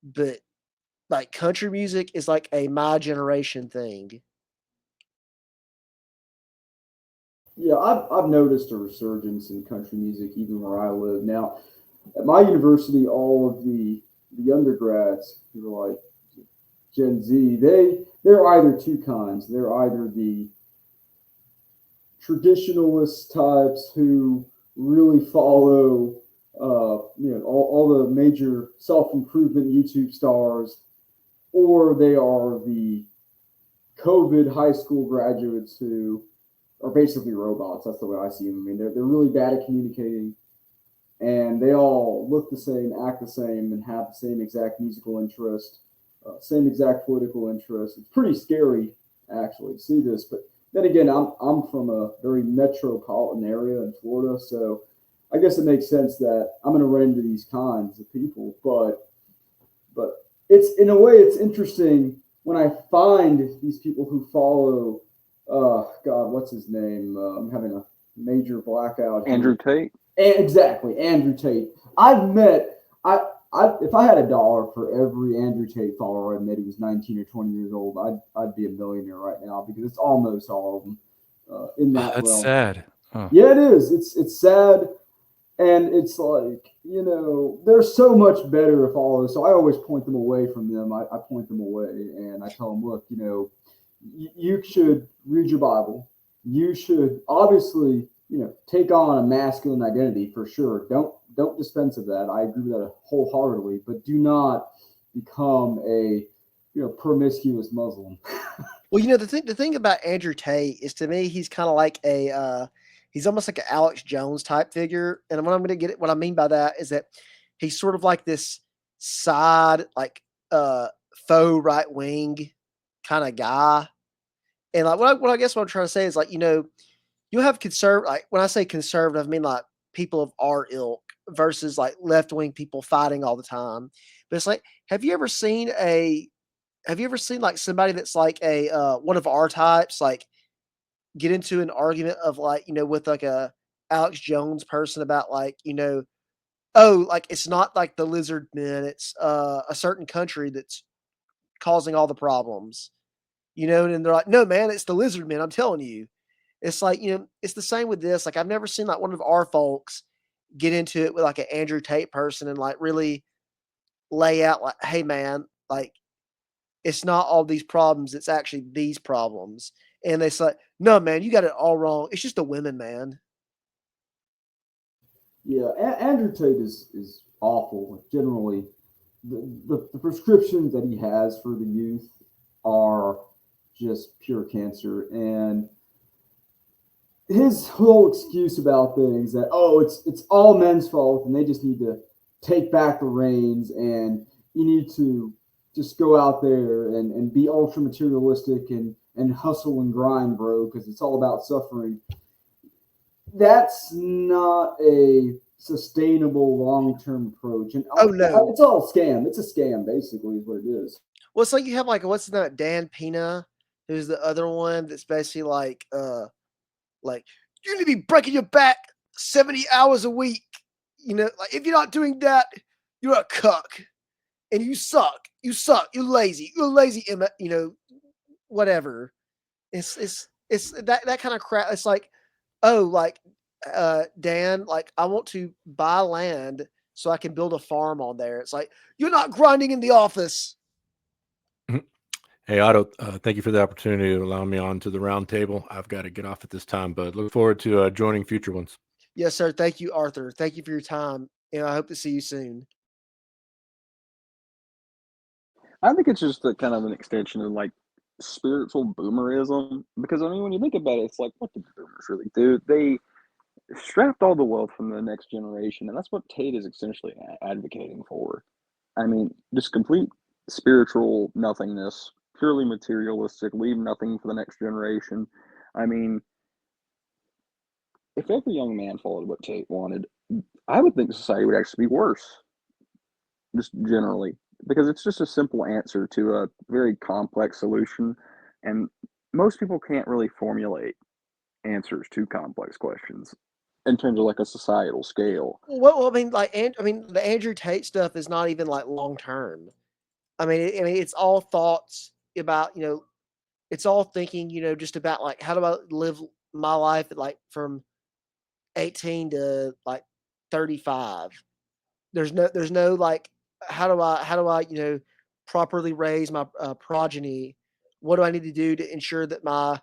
but like country music is like a my generation thing. Yeah, I've noticed a resurgence in country music even where I live. Now, at my university, all of the undergrads who are like Gen Z, they're either two kinds. They're either the traditionalist types who really follow all the major self-improvement YouTube stars, or they are the COVID high school graduates who are basically robots. That's the way I see them. I mean, they're really bad at communicating, and they all look the same, act the same, and have the same exact musical interest, same exact political interest. It's pretty scary actually to see this. But then again, I'm from a very metropolitan area in Florida, so I guess it makes sense that I'm going to run into these kinds of people. But it's in a way it's interesting when I find these people who follow. God, what's his name? I'm having a major blackout. Andrew Tate. Exactly, Andrew Tate. I've met. if I had $1 for every Andrew Tate follower I met who was 19 or 20 years old, I'd be a millionaire right now because it's almost all of them in Oh, that that's realm. sad. Oh. Yeah, it is. It's sad, and it's like they're so much better followers. So I always point them away from them. I point them away, and I tell them, look, you should read your Bible. You should obviously, take on a masculine identity for sure. Don't dispense of that. I agree with that wholeheartedly. But do not become a promiscuous Muslim. Well, the thing about Andrew Tate is, to me, he's kind of like he's almost like an Alex Jones type figure. And what I mean by that is that he's sort of like this side, like faux right wing kind of guy. And like what I guess what I'm trying to say is, like, you have like when I say conservative, I mean like people of our ilk versus like left wing people fighting all the time. But it's like, have you ever seen like somebody that's like a one of our types like get into an argument of like, with like a Alex Jones person about like, oh, like it's not like the lizard men, it's a certain country that's causing all the problems. And they're like, no, man, it's the lizard men, I'm telling you. It's like, it's the same with this. Like, I've never seen like one of our folks get into it with like an Andrew Tate person and like really lay out like, hey man, like it's not all these problems, it's actually these problems. And they say, no, man, you got it all wrong. It's just the women, man. Yeah, Andrew Tate is awful. Generally, the prescriptions that he has for the youth are just pure cancer. And his whole excuse about things that it's all men's fault and they just need to take back the reins and you need to just go out there and be ultra materialistic and hustle and grind, bro, because it's all about suffering. That's not a sustainable long-term approach. And Oh no. it's all a scam. It's a scam, basically, is what it is. Well, it's like you have like what's that Dan Pena, who's the other one that's basically like you need to be breaking your back 70 hours a week. Like if you're not doing that, you're a cuck. And you suck. You suck. You're lazy. You're lazy, whatever. It's that kind of crap. It's like, oh, like Dan, like I want to buy land so I can build a farm on there. It's like, you're not grinding in the office. Hey, Otto, thank you for the opportunity to allow me on to the round table. I've got to get off at this time, but look forward to joining future ones. Yes, sir. Thank you, Arthur. Thank you for your time. And I hope to see you soon. I think it's just a kind of an extension of like spiritual boomerism. Because I mean, when you think about it, it's like, what did the boomers really do? They strapped all the wealth from the next generation, and that's what Tate is essentially advocating for. I mean, just complete spiritual nothingness, purely materialistic, leave nothing for the next generation. I mean, if every young man followed what Tate wanted, I would think society would actually be worse, just generally, because it's just a simple answer to a very complex solution, and most people can't really formulate answers to complex questions in terms of like a societal scale. Well, I mean, like, the Andrew Tate stuff is not even like long term. It's all thoughts about, it's all thinking, just about like how do I live my life at like from 18 to like 35. There's no like how do I properly raise my progeny? What do I need to do to ensure that my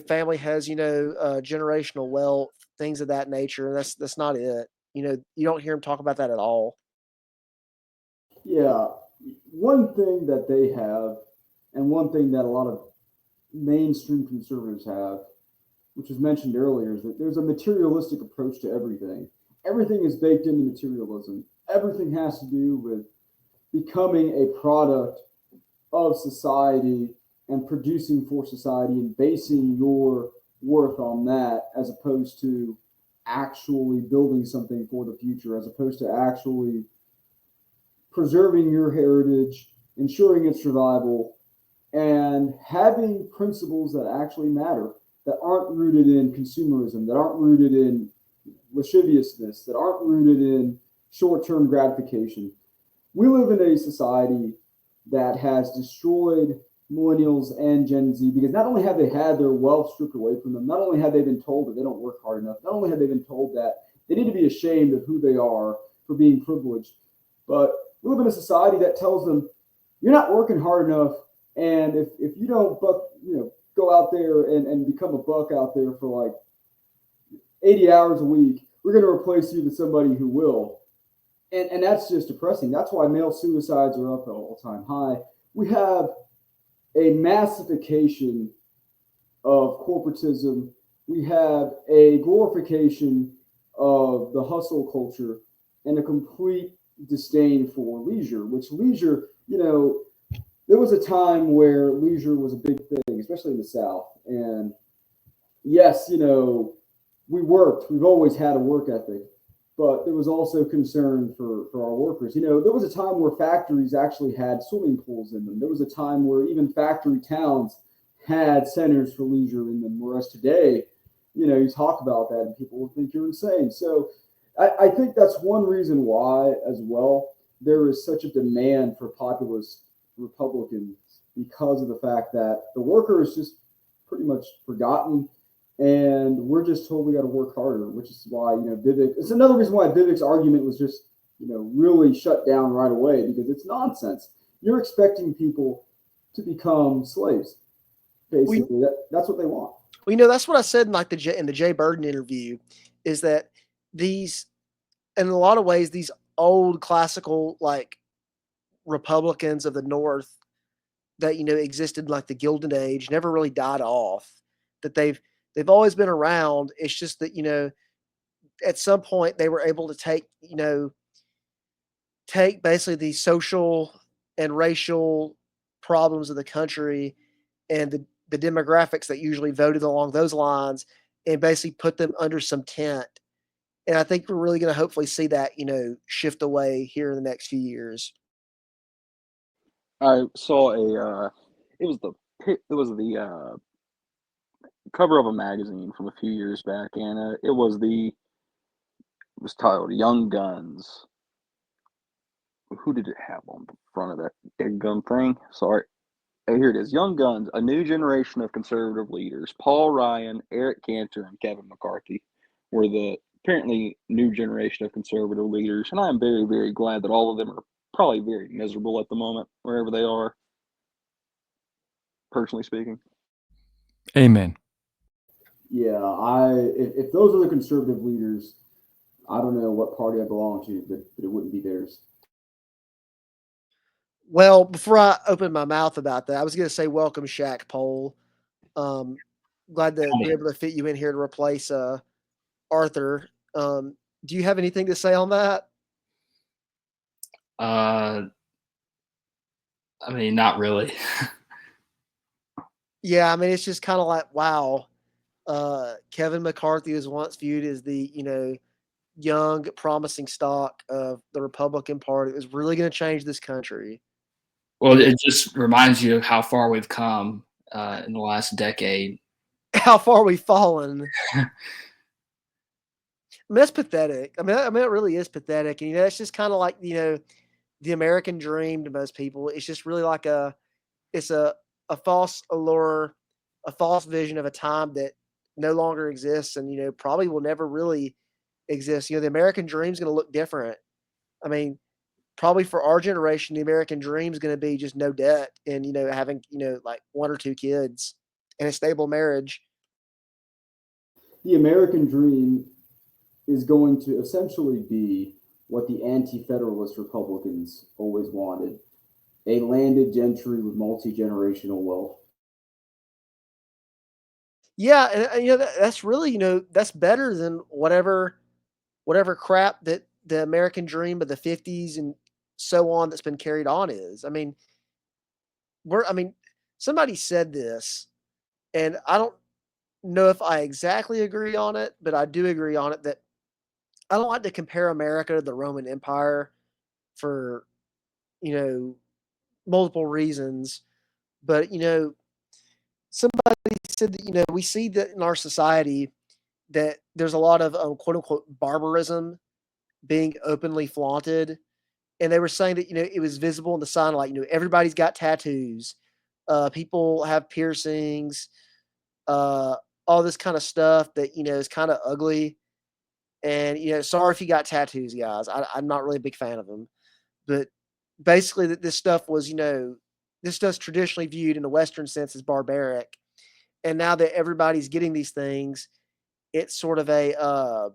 family has generational wealth, things of that nature? And that's not it. You don't hear him talk about that at all. Yeah, one thing that they have, and one thing that a lot of mainstream conservatives have, which was mentioned earlier, is that there's a materialistic approach to everything. Everything is baked into materialism. Everything has to do with becoming a product of society and producing for society and basing your worth on that as opposed to actually building something for the future, as opposed to actually preserving your heritage, ensuring its survival, and having principles that actually matter, that aren't rooted in consumerism, that aren't rooted in lasciviousness, that aren't rooted in short term gratification. we live in a society that has destroyed millennials and Gen Z because not only have they had their wealth stripped away from them, not only have they been told that they don't work hard enough, not only have they been told that they need to be ashamed of who they are for being privileged, but we live in a society that tells them you're not working hard enough, and if you don't go out there and become a buck out there for like 80 hours a week, we're going to replace you with somebody who will. And that's just depressing. That's why male suicides are up at all time high. We have a massification of corporatism. We have a glorification of the hustle culture and a complete disdain for leisure, which leisure, there was a time where leisure was a big thing, especially in the South. And yes, we worked. We've always had a work ethic, but there was also concern for our workers. There was a time where factories actually had swimming pools in them. There was a time where even factory towns had centers for leisure in them, whereas today, you talk about that and people will think you're insane. So I think that's one reason why, as well, there is such a demand for populist Republicans because of the fact that the worker is just pretty much forgotten, and we're just told we got to work harder, which is why Vivek. It's another reason why Vivek's argument was just really shut down right away because it's nonsense. You're expecting people to become slaves, basically. That's what they want. Well, that's what I said in like in the Jay Burden interview, is that these, in a lot of ways, these old classical like Republicans of the North that existed like the Gilded Age never really died off. That they've always been around. It's just that at some point they were able to take basically the social and racial problems of the country and the demographics that usually voted along those lines and basically put them under some tent. And I think we're really going to hopefully see that, shift away here in the next few years. I saw it was the cover of a magazine from a few years back, and it was titled "Young Guns." Who did it have on the front of that dead gun thing? Sorry. Here it is. Young Guns, a new generation of conservative leaders. Paul Ryan, Eric Cantor, and Kevin McCarthy were the apparently new generation of conservative leaders. And I am very, very glad that all of them are probably very miserable at the moment, wherever they are, personally speaking. Amen. Yeah, if those are the conservative leaders, I don't know what party I belong to, but it wouldn't be theirs. Well, before I open my mouth about that, I was going to say welcome, Shaq Pole. Glad to be able to fit you in here to replace Arthur. Do you have anything to say on that? I mean, not really. Yeah, I mean, it's just kind of like, wow. Kevin McCarthy was once viewed as the, young, promising stock of the Republican Party. It was really going to change this country. Well, it just reminds you of how far we've come in the last decade. How far we've fallen. I mean, that's pathetic. I mean, it really is pathetic. And, it's just kind of like, the American dream to most people. It's just really like it's a false allure, a false vision of a time that no longer exists and, probably will never really exist. The American dream is going to look different. I mean, probably for our generation, the American dream is going to be just no debt and, having, like 1 or 2 kids and a stable marriage. The American dream is going to essentially be what the anti-federalist Republicans always wanted: a landed gentry with multi-generational wealth. Yeah, and that's really, that's better than whatever crap that the American dream of the 50s and so on that's been carried on is. I mean, somebody said this, and I don't know if I exactly agree on it, but I do agree on it that I don't like to compare America to the Roman Empire for, multiple reasons. But, somebody said that, we see that in our society that there's a lot of quote unquote barbarism being openly flaunted. and they were saying that it was visible in the sign, like everybody's got tattoos, people have piercings, uh, all this kind of stuff that is kind of ugly. And sorry if you got tattoos, guys. I'm not really a big fan of them, but basically, that this stuff was this stuff's traditionally viewed in the Western sense as barbaric, and now that everybody's getting these things, it's sort of a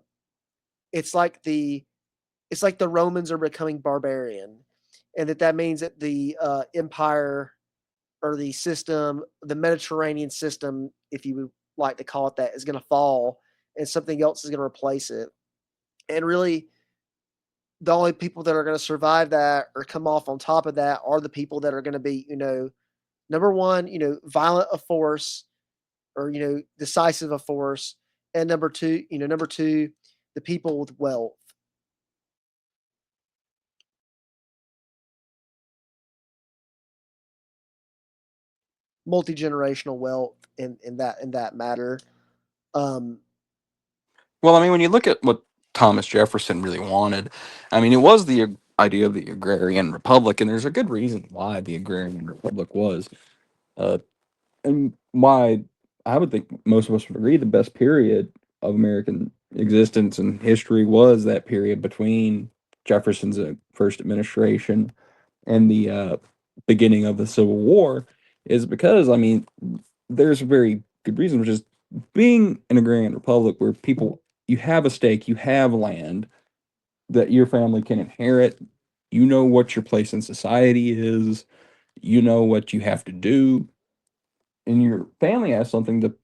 it's like the Romans are becoming barbarian, and that means that the empire or the system, the Mediterranean system, if you would like to call it that, is going to fall, and something else is going to replace it. And really, the only people that are going to survive that or come off on top of that are the people that are going to be, number one, violent of force, or decisive of force, and number two, the people with wealth. Multi-generational wealth in that matter. Um, Well, I mean, when you look at what Thomas Jefferson really wanted, I mean, it was the idea of the agrarian republic, and there's a good reason why the agrarian republic was, uh, and why I would think most of us would agree the best period of American existence and history was that period between Jefferson's first administration and the beginning of the Civil War, is because, I mean, there's a very good reason, which is being an agrarian republic where people, you have a stake, you have land that your family can inherit, you know what your place in society is, you know what you have to do, and your family has something to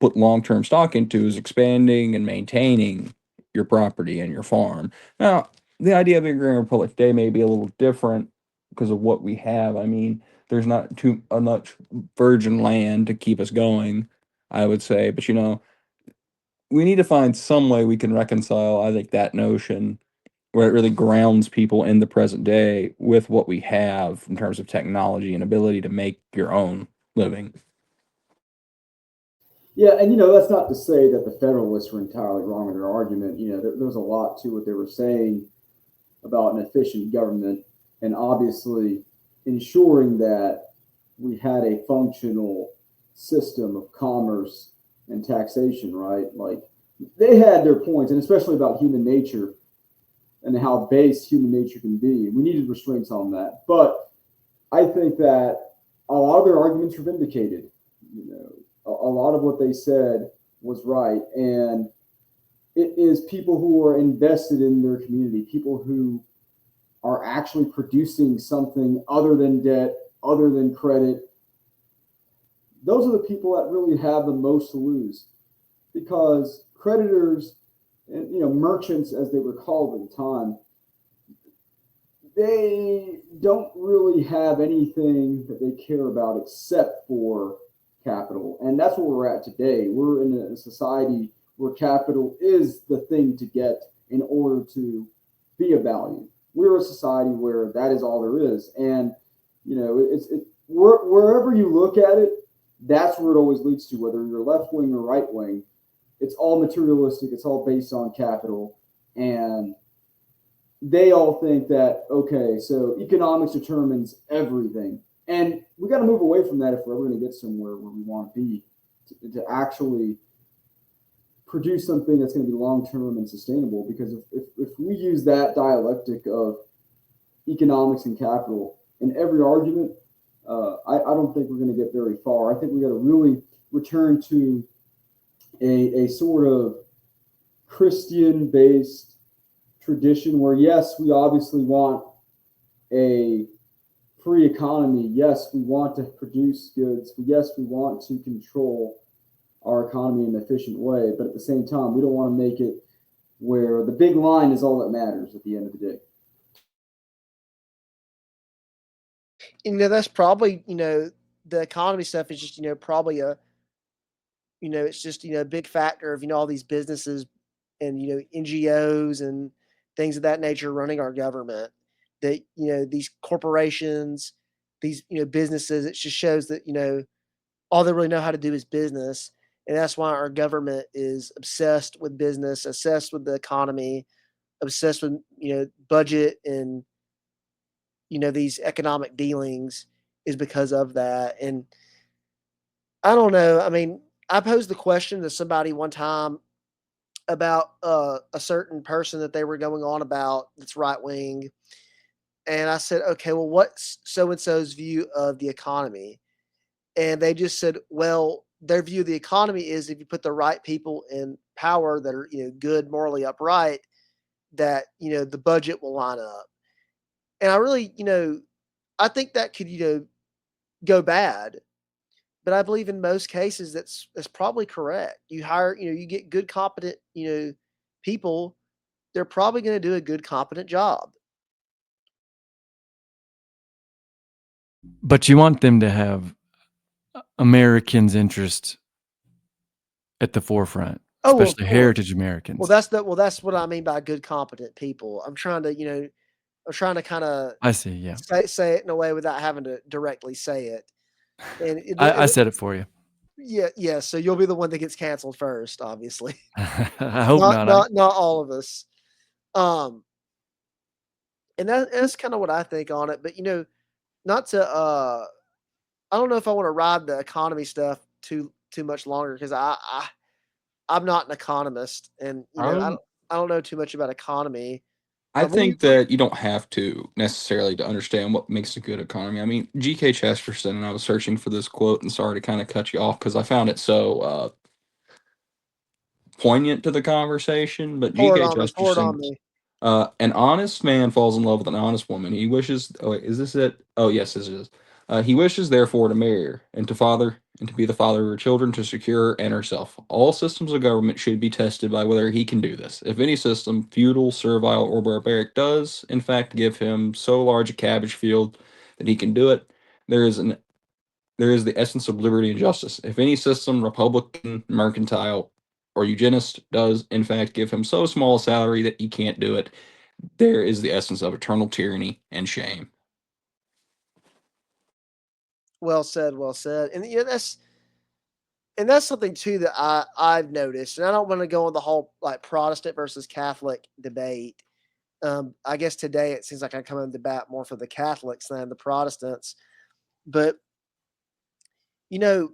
put long-term stock into, is expanding and maintaining your property and your farm. Now, the idea of the agrarian republic today may be a little different because of what we have. I mean, there's not too much virgin land to keep us going, I would say, but we need to find some way we can reconcile, I think, that notion where it really grounds people in the present day with what we have in terms of technology and ability to make your own living. Yeah, and that's not to say that the Federalists were entirely wrong in their argument. There was a lot to what they were saying about an efficient government, and obviously ensuring that we had a functional system of commerce and taxation, right? Like, they had their points, and especially about human nature and how base human nature can be. We needed restraints on that. But I think that a lot of their arguments were vindicated. A lot of what they said was right. And it is people who are invested in their community, people who are actually producing something other than debt, other than credit. Those are the people that really have the most to lose, because creditors and merchants, as they were called at the time, they don't really have anything that they care about except for capital. And that's where we're at today. We're in a society where capital is the thing to get in order to be of value. We're a society where that is all there is. And, wherever you look at it, that's where it always leads to, whether you're left wing or right wing. It's all materialistic. It's all based on capital. And they all think that, okay, so economics determines everything. And we got to move away from that if we're ever going to get somewhere where we want to be, to actually produce something that's going to be long-term and sustainable. Because if we use that dialectic of economics and capital in every argument, I don't think we're going to get very far. I think we got to really return to a sort of Christian-based tradition where, yes, we obviously want a free economy. Yes, we want to produce goods. Yes, we want to control our economy in an efficient way. But at the same time, we don't want to make it where the big line is all that matters at the end of the day. That's probably, the economy stuff is just, probably it's just, a big factor of, all these businesses and, NGOs and things of that nature running our government. That, these corporations, these, businesses, it just shows that, all they really know how to do is business. And that's why our government is obsessed with business, obsessed with the economy, obsessed with, budget and these economic dealings is because of that. And I don't know. I mean, I posed the question to somebody one time about a certain person that they were going on about that's right wing. And I said, okay, well, what's so and so's view of the economy? And they just said, well, their view of the economy is if you put the right people in power that are, good, morally upright, that, the budget will line up. And I really, I think that could, go bad. But I believe in most cases that's probably correct. You hire, you get good, competent, people, they're probably going to do a good, competent job. But you want them to have Americans' interest at the forefront, Oh, well, of especially course. heritage Americans. Well, that's what I mean by good, competent people. I'm trying to kind of I see. Yeah, say it in a way without having to directly say it. And I said it for you. yeah. So you'll be the one that gets canceled first, obviously. I hope Not not. not all of us. Um, and that's kind of what I think on it. But not to I don't know if I want to ride the economy stuff too much longer because I'm not an economist, and I don't know too much about economy. I What do you? think that you don't have to necessarily to understand what makes a good economy. I mean, G.K. Chesterton, and I was searching for this quote, and sorry to kind of cut you off because I found it so poignant to the conversation. But Pour it G.K. on me. Pour it on Chesterton, me. an honest man falls in love with an honest woman. He wishes. Oh, wait, is this it? Oh, yes, this is. He wishes, therefore, to marry her and to be the father of her children, to secure her and herself. All systems of government should be tested by whether he can do this. If any system, feudal, servile, or barbaric, does in fact give him so large a cabbage field that he can do it, there is an there is the essence of liberty and justice. If any system, republican, mercantile, or eugenist, does in fact give him so small a salary that he can't do it, there is the essence of eternal tyranny and shame. Well said. Well said. And that's something too that I've noticed. And I don't want to go on the whole like Protestant versus Catholic debate. I guess today it seems like I come in the bat more for the Catholics than the Protestants. But you know,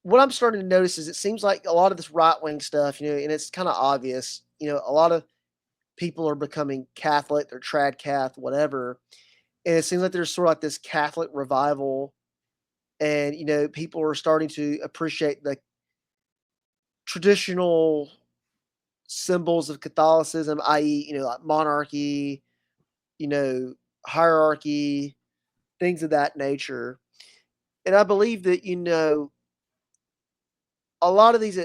what I'm starting to notice is it seems like a lot of this right wing stuff, and it's kind of obvious. A lot of people are becoming Catholic, they're trad cath, whatever. And it seems like there's sort of like this Catholic revival, and people are starting to appreciate the traditional symbols of Catholicism, i.e., like monarchy, you know, hierarchy, things of that nature. And I believe that a lot of these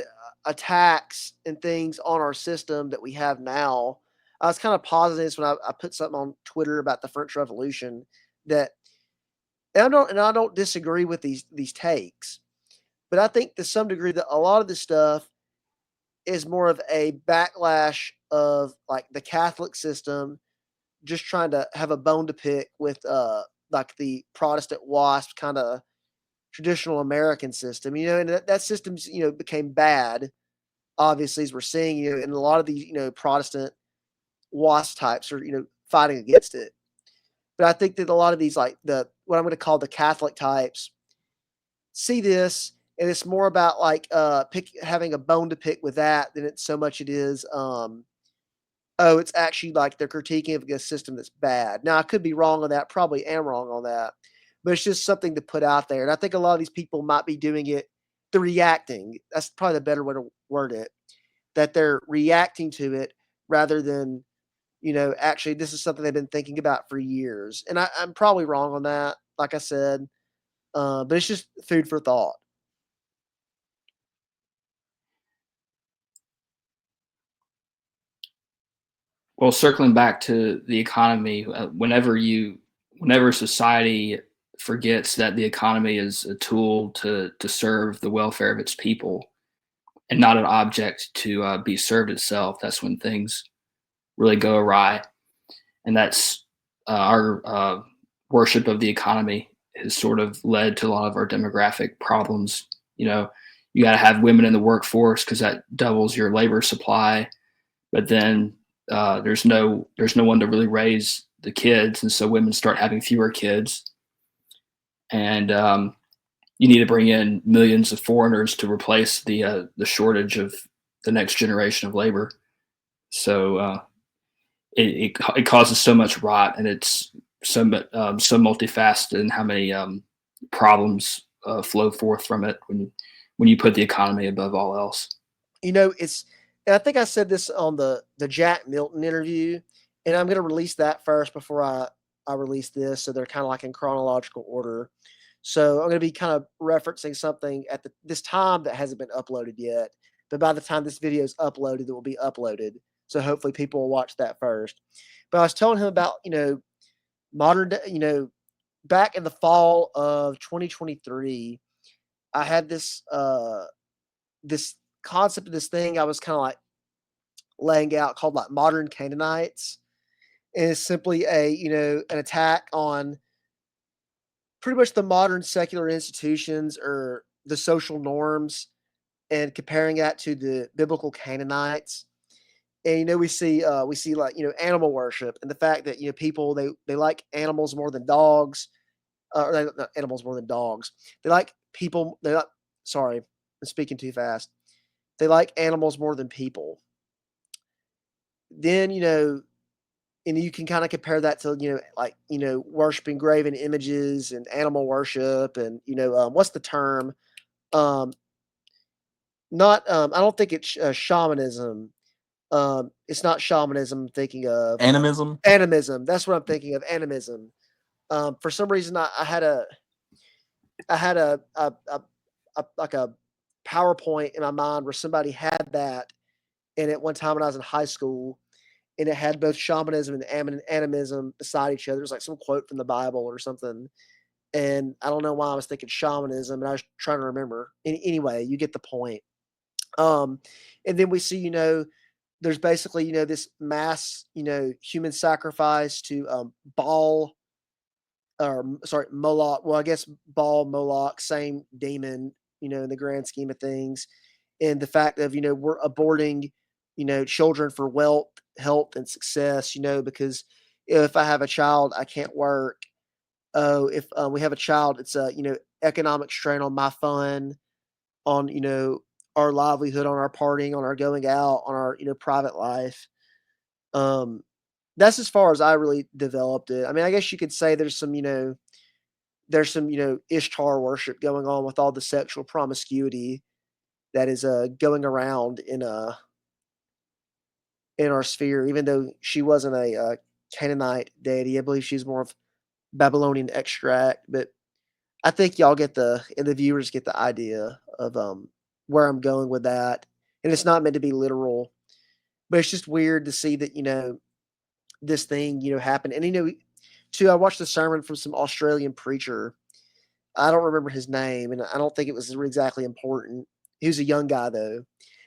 attacks and things on our system that we have now. I was kind of positive this when I put something on Twitter about the French Revolution that and I don't disagree with these takes, but I think to some degree that a lot of this stuff is more of a backlash of like the Catholic system just trying to have a bone to pick with like the Protestant WASP kind of traditional American system, and that system's became bad, obviously, as we're seeing, and a lot of these Protestant WASP types are fighting against it. But I think that a lot of these like the what I'm going to call the Catholic types see this, and it's more about like having a bone to pick with that than it's so much it is oh, it's actually like they're critiquing of a system that's bad. Now, I could be wrong on that, probably am wrong on that, but it's just something to put out there. And I think a lot of these people might be doing it, they're reacting. That's probably the better way to word it, that they're reacting to it rather than, actually, this is something they've been thinking about for years. And I'm probably wrong on that, like I said, but it's just food for thought. Well, circling back to the economy, whenever society forgets that the economy is a tool to serve the welfare of its people and not an object to be served itself, that's when things really go awry. And that's our worship of the economy has sort of led to a lot of our demographic problems. You got to have women in the workforce because that doubles your labor supply, but then there's no one to really raise the kids, and so women start having fewer kids, and you need to bring in millions of foreigners to replace the shortage of the next generation of labor. So it causes so much rot, and it's so multifaceted in how many problems flow forth from it when you put the economy above all else. It's and I think I said this on the Jack Milton interview, and I'm going to release that first before I release this, so they're kind of like in chronological order. So I'm going to be kind of referencing something at this time that hasn't been uploaded yet, but by the time this video is uploaded, it will be uploaded. So hopefully people will watch that first. But I was telling him about modern day, back in the fall of 2023, I had this concept of this thing I was kind of like laying out called like modern Canaanites. And it's simply an attack on pretty much the modern secular institutions or the social norms and comparing that to the biblical Canaanites. And we see like animal worship and the fact that people they like animals more than dogs, or not animals more than dogs. They like people. They like. Sorry, I'm speaking too fast. They like animals more than people. Then and you can kind of compare that to like worshiping graven images and animal worship and what's the term? Um, not I don't think it's shamanism. It's not shamanism. I'm thinking of Animism. animism. That's what I'm thinking of. Animism. For some reason, I had a like a PowerPoint in my mind where somebody had that, and at one time when I was in high school, and it had both shamanism and animism beside each other. It was like some quote from the Bible or something, and I don't know why I was thinking shamanism, and I was trying to remember. Anyway, you get the point. Um, and then we see, there's basically, this mass, human sacrifice to Baal, or sorry, Moloch. Well, I guess Baal, Moloch, same demon, in the grand scheme of things. And the fact of, we're aborting, children for wealth, health, and success, because if I have a child, I can't work. Oh, if we have a child, it's a, economic strain on my fund, on, our livelihood, on our partying, on our going out, on our, private life. Um, that's as far as I really developed it. I mean, I guess you could say there's some Ishtar worship going on with all the sexual promiscuity that is going around in our sphere, even though she wasn't a Canaanite deity. I believe she's more of Babylonian extract, but I think y'all get and the viewers get the idea of where I'm going with that. And it's not meant to be literal, but it's just weird to see that this thing happen. And too, I watched a sermon from some Australian preacher. I don't remember his name, and I don't think it was exactly important. He was a young guy though,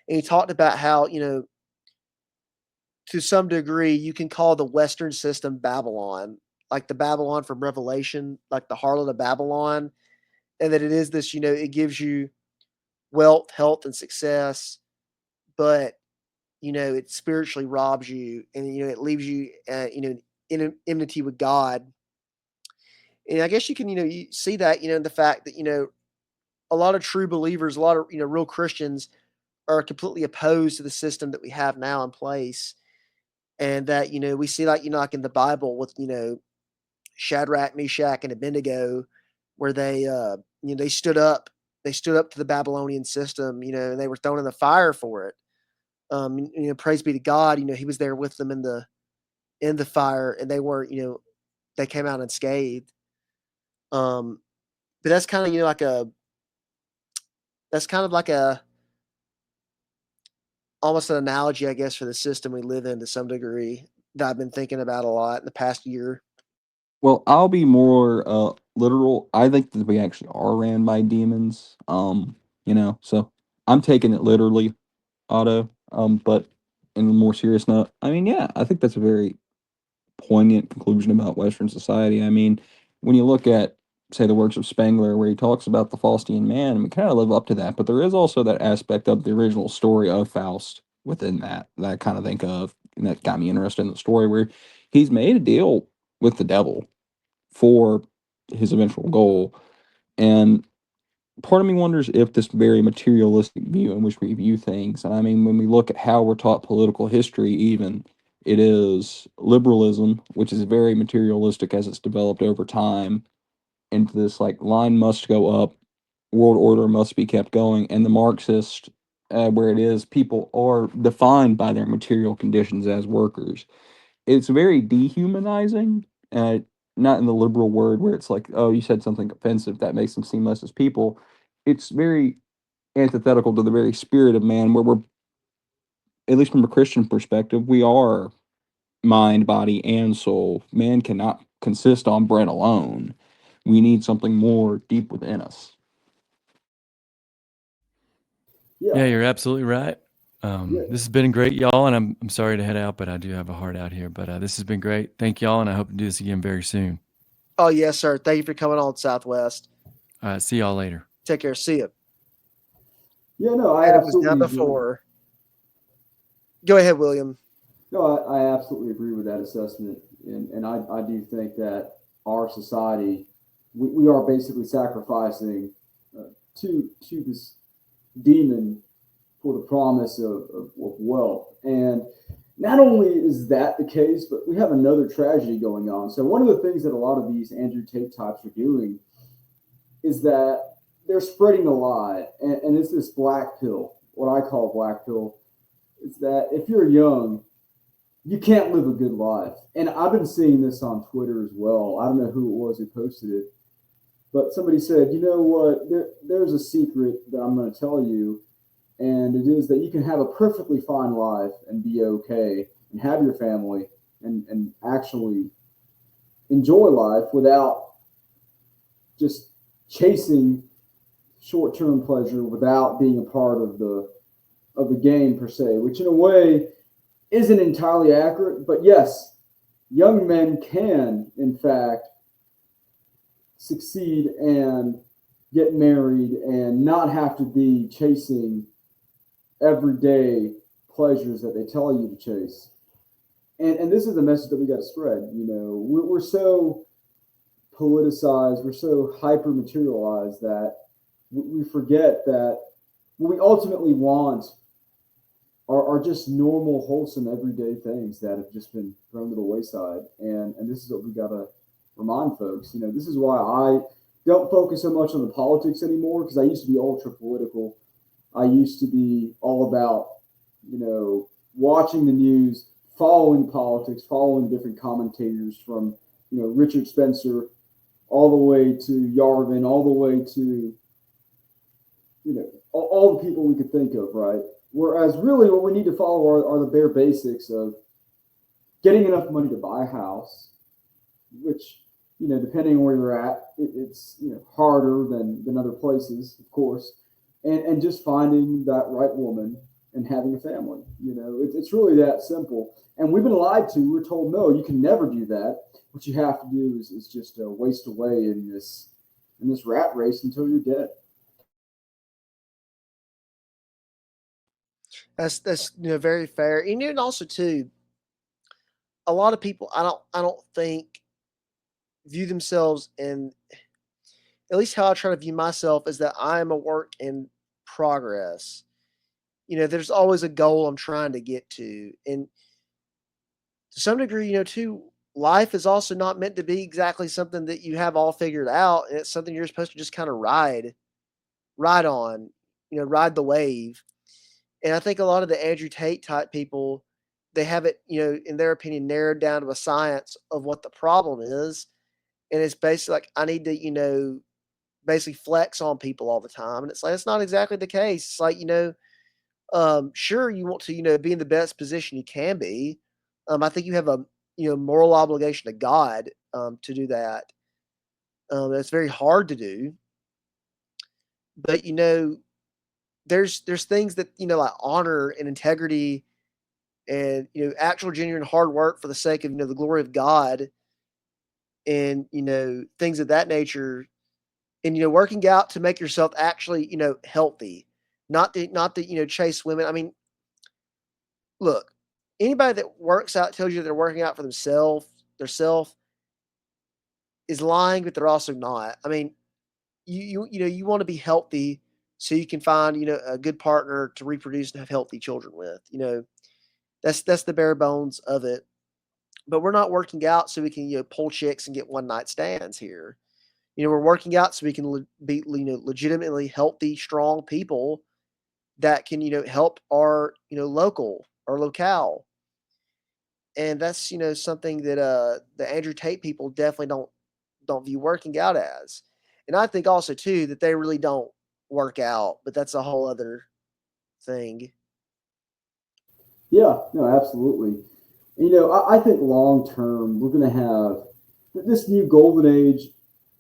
and he talked about how to some degree you can call the Western system Babylon, like the Babylon from Revelation, like the harlot of Babylon, and that it is this, it gives you wealth, health, and success, but it spiritually robs you, and it leaves you, in enmity with God. And I guess you can, you see that, in the fact that a lot of true believers, a lot of real Christians are completely opposed to the system that we have now in place, and that we see like like in the Bible with Shadrach, Meshach, and Abednego, where they stood up to the Babylonian system, and they were thrown in the fire for it. Praise be to God, He was there with them in the fire, and they were, they came out unscathed. But that's kind of like a almost an analogy, I guess, for the system we live in to some degree that I've been thinking about a lot in the past year. Well, I'll be more literal. I think that we actually are ran by demons. So I'm taking it literally, Otto. But in a more serious note, I mean, yeah, I think that's a very poignant conclusion about Western society. I mean, when you look at, say, the works of Spengler, where he talks about the Faustian man, and we kind of live up to that, but there is also that aspect of the original story of Faust within that I kind of think of, and that got me interested in the story, where he's made a deal with the devil for his eventual goal. And part of me wonders if this very materialistic view in which we view things, and I mean, when we look at how we're taught political history, even, it is liberalism, which is very materialistic as it's developed over time, into this like line must go up, world order must be kept going, and the Marxist, where it is people are defined by their material conditions as workers. It's very dehumanizing, not in the liberal word where it's like, oh, you said something offensive that makes them seem less as people. It's very antithetical to the very spirit of man, where we're, at least from a Christian perspective, we are mind, body, and soul. Man cannot consist on bread alone. We need something more deep within us. Yeah, Yeah, you're absolutely right. yeah, This has been great, y'all, and I'm sorry to head out, but I do have a heart out here. But this has been great. Thank y'all, and I hope to do this again very soon. Oh yes, sir. Thank you for coming on, Southwest. All right, see y'all later. Take care. See you. yeah. No, I And it was down absolutely to agree. 4. Go ahead, William. No, I absolutely agree with that assessment, and I do think that our society, we are basically sacrificing to this demon for the promise of wealth. And not only is that the case, but we have another tragedy going on. So one of the things that a lot of these Andrew Tate types are doing is that they're spreading a lie, and it's this black pill, what I call black pill, is that if you're young, you can't live a good life. And I've been seeing this on Twitter as well. I don't know who it was who posted it, but somebody said, you know what, there's a secret that I'm going to tell you, and it is that you can have a perfectly fine life and be okay and have your family and actually enjoy life without just chasing short-term pleasure without being a part of the game per se, which in a way isn't entirely accurate. But yes, young men can in fact succeed and get married and not have to be chasing everyday pleasures that they tell you to chase. And this is the message that we got to spread. You know, we're so politicized, we're so hyper materialized that we forget that what we ultimately want are just normal, wholesome, everyday things that have just been thrown to the wayside. And this is what we got to remind folks. You know, this is why I don't focus so much on the politics anymore, because I used to be ultra political. I used to be all about, you know, watching the news, following politics, following different commentators from, you know, Richard Spencer all the way to Yarvin, all the way to, you know, all the people we could think of, right? Whereas really what we need to follow are the bare basics of getting enough money to buy a house, which, you know, depending on where you're at, it's, you know, harder than other places, of course, and just finding that right woman and having a family. You know, it's really that simple. And we've been lied to. We're told, no, you can never do that. What you have to do is just waste away in this rat race until you're dead. That's very fair. And also too, a lot of people I don't think view themselves in, at least how I try to view myself, is that I am a work in progress. There's always a goal I'm trying to get to. And to some degree, too, life is also not meant to be exactly something that you have all figured out. And it's something you're supposed to just kind of ride on, ride the wave. And I think a lot of the Andrew Tate type people, they have it, in their opinion, narrowed down to a science of what the problem is. And it's basically like, I need to, basically flex on people all the time. And it's like, it's not exactly the case. It's like, sure, you want to, be in the best position you can be. I think you have a, moral obligation to God, to do that. It's very hard to do. But, there's things that, like honor and integrity and, actual genuine hard work for the sake of, the glory of God and, things of that nature. And, working out to make yourself actually, healthy, not to, chase women. I mean, look, anybody that works out tells you they're working out for themselves, is lying, but they're also not. I mean, you want to be healthy so you can find a good partner to reproduce and have healthy children with. That's the bare bones of it. But we're not working out so we can pull chicks and get one night stands here. We're working out so we can be legitimately healthy, strong people that can help our our locale. And that's something that the Andrew Tate people definitely don't view working out as. And I think also too that they really don't work out, but that's a whole other thing. Yeah, no, absolutely. I think long term we're going to have this new golden age.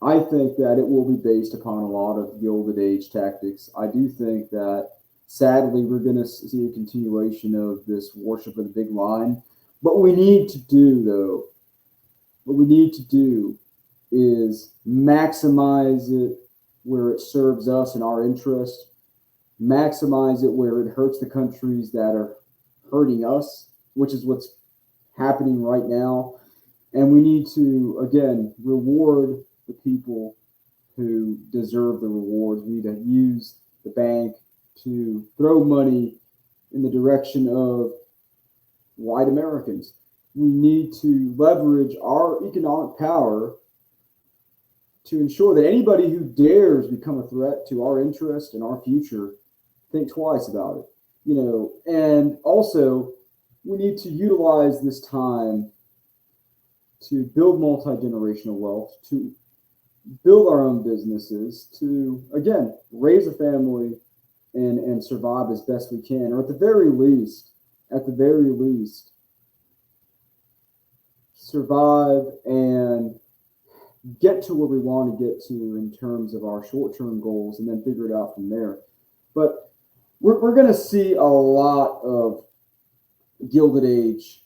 I think that it will be based upon a lot of Gilded Age tactics. I do think that sadly we're going to see a continuation of this worship of the big line. What we need to do, though, what we need to do is maximize it where it serves us and our interest, maximize it where it hurts the countries that are hurting us, which is what's happening right now. And we need to, again, reward the people who deserve the rewards. We need to use the bank to throw money in the direction of white Americans. We need to leverage our economic power to ensure that anybody who dares become a threat to our interest and our future think twice about it. And also we need to utilize this time to build multi-generational wealth, to build our own businesses, to again raise a family and survive as best we can, or at the very least, survive and get to where we want to get to in terms of our short-term goals, and then figure it out from there. But we're going to see a lot of Gilded Age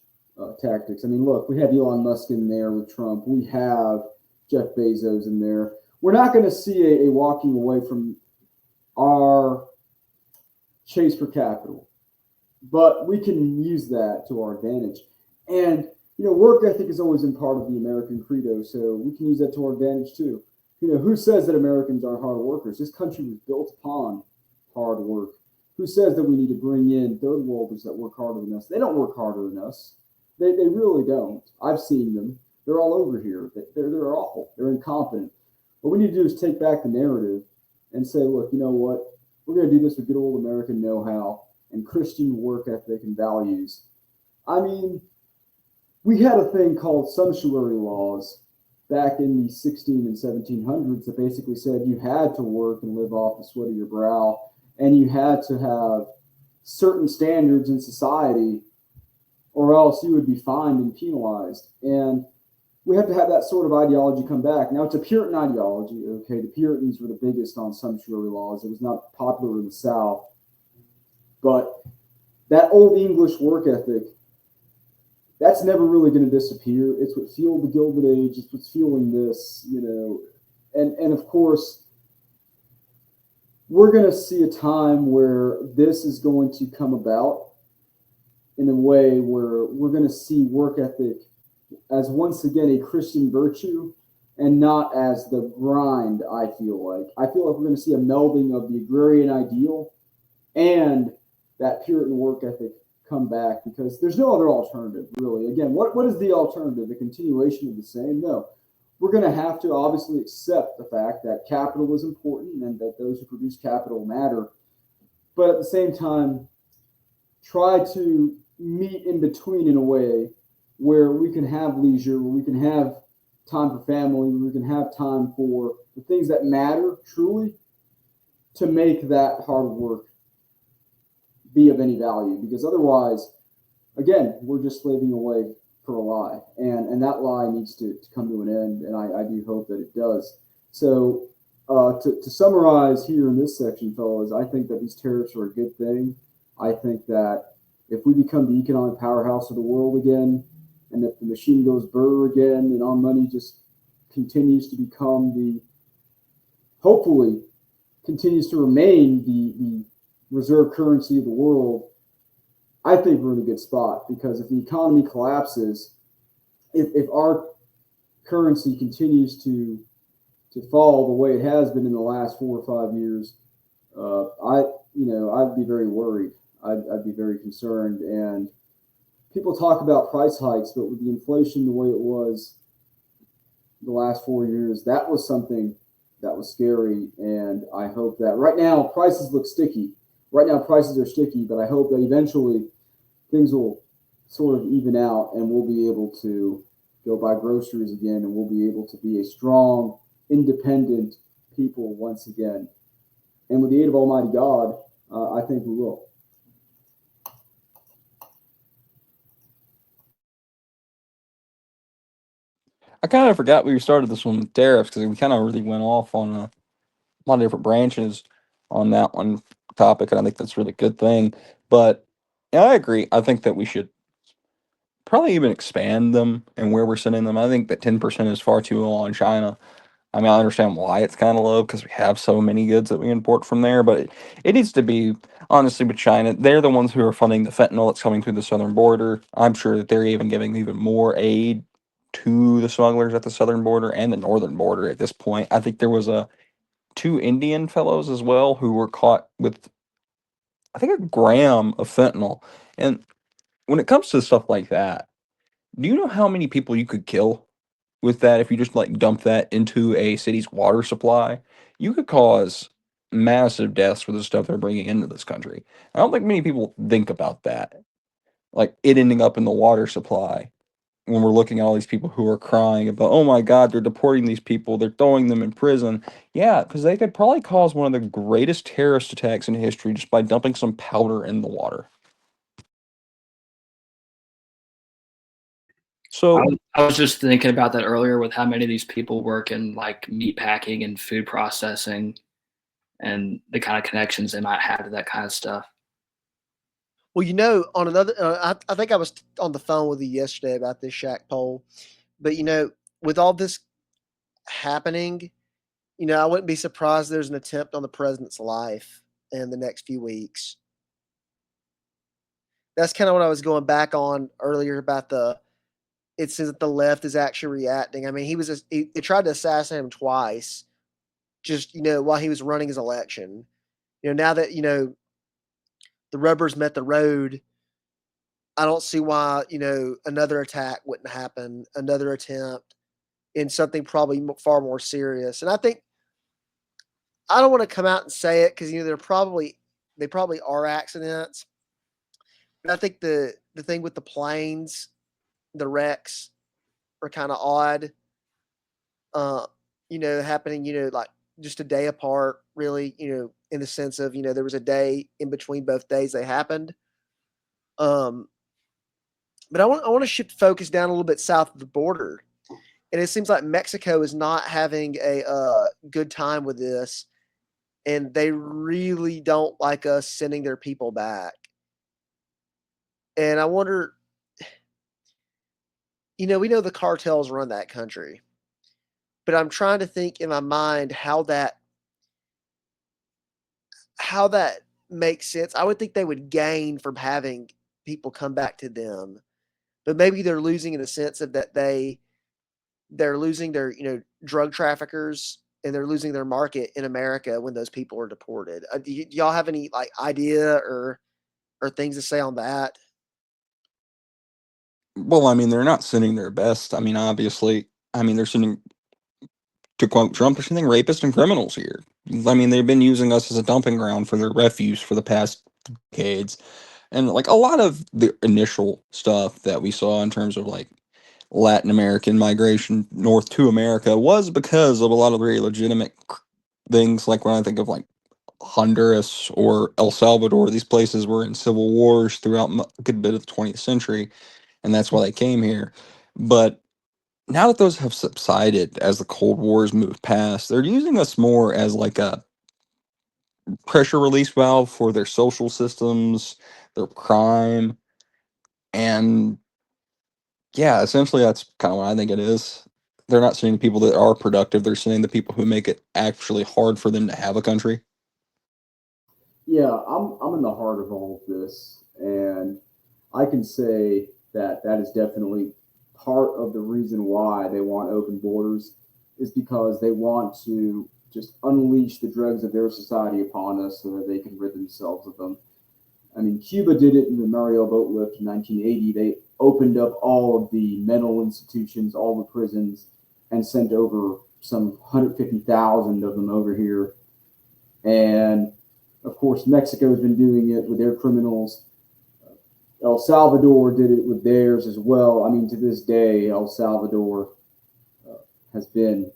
tactics. I mean, look, we have Elon Musk in there with Trump. We have Jeff Bezos in there. We're not going to see a walking away from our chase for capital, but we can use that to our advantage. And work ethic has always been part of the American credo, so we can use that to our advantage too. Who says that Americans are hard workers? This country was built upon hard work. Who says that we need to bring in third worlders that work harder than us? They don't work harder than us. They really don't. I've seen them. They're all over here. They're awful. They're incompetent. What we need to do is take back the narrative and say, look, you know what? We're going to do this with good old American know-how and Christian work ethic and values. I mean, we had a thing called sumptuary laws back in the 16 and 1700s that basically said you had to work and live off the sweat of your brow, and you had to have certain standards in society, or else you would be fined and penalized. And we have to have that sort of ideology come back. Now, it's a Puritan ideology, okay? The Puritans were the biggest on sumptuary laws. It was not popular in the South. But that old English work ethic, that's never really going to disappear. It's what fueled the Gilded Age. It's what's fueling this, And of course, we're going to see a time where this is going to come about in a way where we're going to see work ethic as once again a Christian virtue and not as the grind. I feel like we're going to see a melding of the agrarian ideal and that Puritan work ethic come back, because there's no other alternative, really. Again, what is the alternative? The continuation of the same? No. We're going to have to obviously accept the fact that capital is important and that those who produce capital matter. But at the same time, try to meet in between in a way where we can have leisure, where we can have time for family, where we can have time for the things that matter truly, to make that hard work be of any value. Because otherwise, again, we're just slaving away for a lie, and that lie needs to come to an end, and I do hope that it does. So to summarize here in this section, fellas, I think that these tariffs are a good thing. I think that if we become the economic powerhouse of the world again, and if the machine goes brr again, and our money just continues to become hopefully continues to remain the reserve currency of the world, I think we're in a good spot. Because if the economy collapses, if our currency continues to fall the way it has been in the last 4 or 5 years, I'd be very worried. I'd be very concerned. And people talk about price hikes, but with the inflation the way it was the last 4 years, that was something that was scary. And I hope that right now prices look sticky. Right now prices are sticky, but I hope that eventually things will sort of even out and we'll be able to go buy groceries again and we'll be able to be a strong, independent people once again. And with the aid of Almighty God, I think we will. I kind of forgot we started this one with tariffs because we kind of really went off on a lot of different branches on that one topic, and I think that's a really good thing. But yeah, I agree. I think that we should probably even expand them and where we're sending them. I think that 10% is far too low on China. I mean, I understand why it's kind of low because we have so many goods that we import from there, but it needs to be, honestly, with China. They're the ones who are funding the fentanyl that's coming through the southern border. I'm sure that they're even giving even more aid to the smugglers at the southern border and the northern border at this point. I think there was two Indian fellows as well who were caught with, I think, a gram of fentanyl. And when it comes to stuff like that, do you know how many people you could kill with that if you just like dump that into a city's water supply? You could cause massive deaths for the stuff they're bringing into this country. I don't think many people think about that, like it ending up in the water supply. When we're looking at all these people who are crying about, oh my God, they're deporting these people, they're throwing them in prison. Yeah, because they could probably cause one of the greatest terrorist attacks in history just by dumping some powder in the water. So, I was just thinking about that earlier with how many of these people work in like meat packing and food processing and the kind of connections they might have to that kind of stuff. Well, on another, I think I was on the phone with you yesterday about this Shack poll, but with all this happening, I wouldn't be surprised there's an attempt on the president's life in the next few weeks. That's kind of what I was going back on earlier about it says that the left is actually reacting. I mean, they tried to assassinate him twice, just while he was running his election. Now that the rubber's met the road, I don't see why another attack wouldn't happen, another attempt in something probably far more serious. And I don't want to come out and say it because they probably are accidents. But I think the thing with the planes, the wrecks, are kind of odd. Uh, happening, like just a day apart, really. In the sense of there was a day in between both days they happened. Um, but I want to shift focus down a little bit south of the border, and it seems like Mexico is not having a good time with this, and they really don't like us sending their people back. And I wonder, we know the cartels run that country, but I'm trying to think in my mind how that makes sense. I would think they would gain from having people come back to them, but maybe they're losing in the sense of that they're losing their drug traffickers and they're losing their market in America when those people are deported. Do y'all have any like idea or things to say on that? well, I mean, they're not sending their best. I mean, obviously, I mean, they're sending, to quote Trump, they're sending rapists and criminals here. I mean, they've been using us as a dumping ground for their refuse for the past decades. And like a lot of the initial stuff that we saw in terms of like Latin American migration north to America was because of a lot of very legitimate things. Like when I think of like Honduras or El Salvador, these places were in civil wars throughout a good bit of the 20th century, and that's why they came here. But now that those have subsided as the Cold War's moved past, they're using us more as like a pressure release valve for their social systems, their crime, and yeah, essentially that's kind of what I think it is. They're not sending the people that are productive, they're sending the people who make it actually hard for them to have a country. Yeah, I'm in the heart of all of this, and I can say that that is definitely part of the reason why they want open borders is because they want to just unleash the dregs of their society upon us so that they can rid themselves of them. I mean, Cuba did it in the Mariel boat lift in 1980. They opened up all of the mental institutions, all the prisons, and sent over some 150,000 of them over here. And of course, Mexico's been doing it with their criminals. El Salvador did it with theirs as well. I mean, to this day, El Salvador has been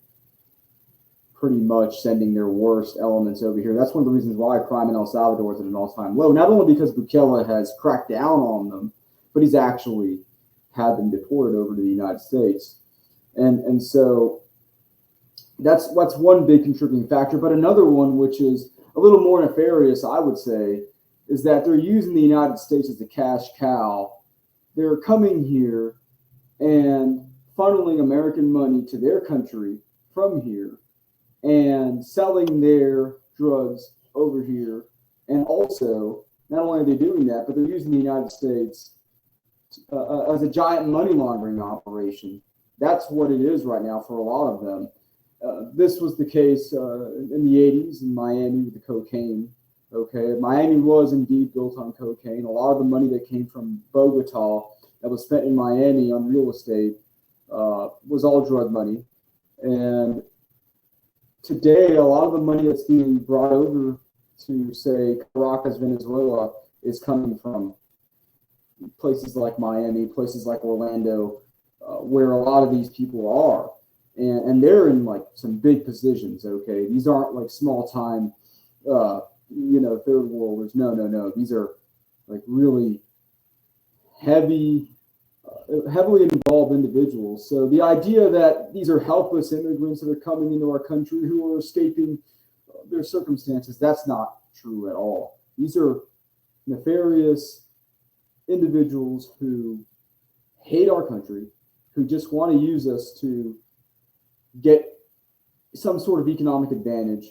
pretty much sending their worst elements over here. That's one of the reasons why crime in El Salvador is at an all-time low. Not only because Bukele has cracked down on them, but he's actually had them deported over to the United States. And so that's one big contributing factor. But another one, which is a little more nefarious, I would say, is that they're using the United States as a cash cow. They're coming here and funneling American money to their country from here and selling their drugs over here. And also, not only are they doing that, but they're using the United States as a giant money laundering operation. That's what it is right now for a lot of them. This was the case in the 80s in Miami with the cocaine. Okay, Miami was indeed built on cocaine. A lot of the money that came from Bogota that was spent in Miami on real estate was all drug money. And today, a lot of the money that's being brought over to, say, Caracas, Venezuela, is coming from places like Miami, places like Orlando, where a lot of these people are. And they're in like some big positions, okay? These aren't like small time, third worlders. No. These are like really heavily involved individuals. So the idea that these are helpless immigrants that are coming into our country who are escaping their circumstances, that's not true at all. These are nefarious individuals who hate our country, who just want to use us to get some sort of economic advantage,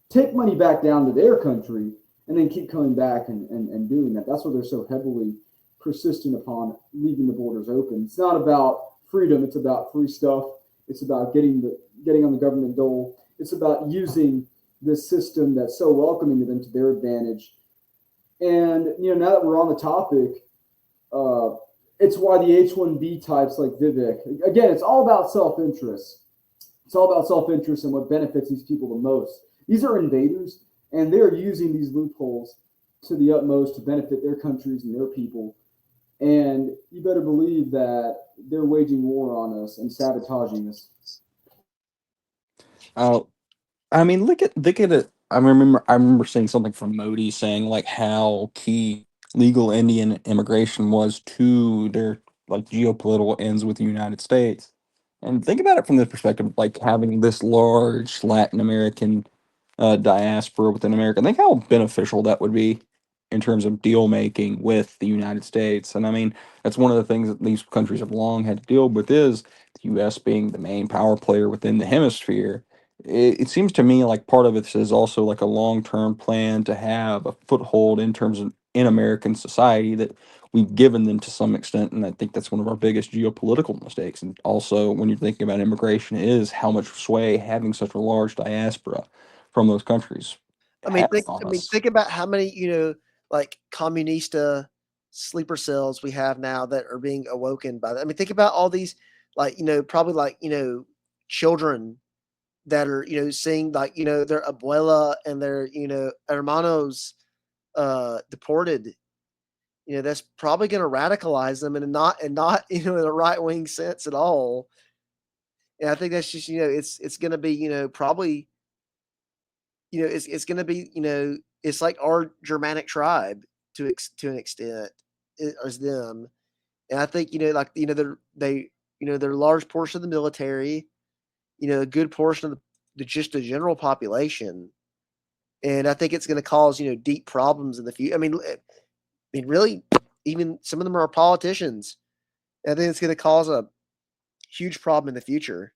take money back down to their country, and then keep coming back and doing that. That's why they're so heavily persistent upon leaving the borders open. It's not about freedom. It's about free stuff. It's about getting on the government dole. It's about using this system that's so welcoming to them to their advantage. And now that we're on the topic, it's why the H-1B types like Vivek, again, it's all about self-interest. It's all about self-interest and what benefits these people the most. These are invaders, and they're using these loopholes to the utmost to benefit their countries and their people. And you better believe that they're waging war on us and sabotaging us. I mean, look at it. I remember seeing something from Modi saying like how key legal Indian immigration was to their like geopolitical ends with the United States. And think about it from the perspective of like having this large Latin American diaspora within America. Think how beneficial that would be in terms of deal making with the United States. And I mean, that's one of the things that these countries have long had to deal with is the U.S. being the main power player within the hemisphere. It seems to me like part of it is also like a long-term plan to have a foothold in terms of in American society that we've given them to some extent, and I think that's one of our biggest geopolitical mistakes. And also, when you're thinking about immigration, is how much sway having such a large diaspora from those countries has on us. Think about how many, like communista sleeper cells we have now that are being awoken by that. I mean, think about all these, like, probably like, children that are, seeing like, their abuela and their, hermanos deported. That's probably going to radicalize them and not, in a right wing sense at all. And I think that's just, it's going to be, probably, it's going to be, it's like our Germanic tribe to an extent as them. And I think, like, they're a large portion of the military, a good portion of just the general population. And I think it's going to cause, deep problems in the future. I mean, really, even some of them are politicians. I think it's going to cause a huge problem in the future.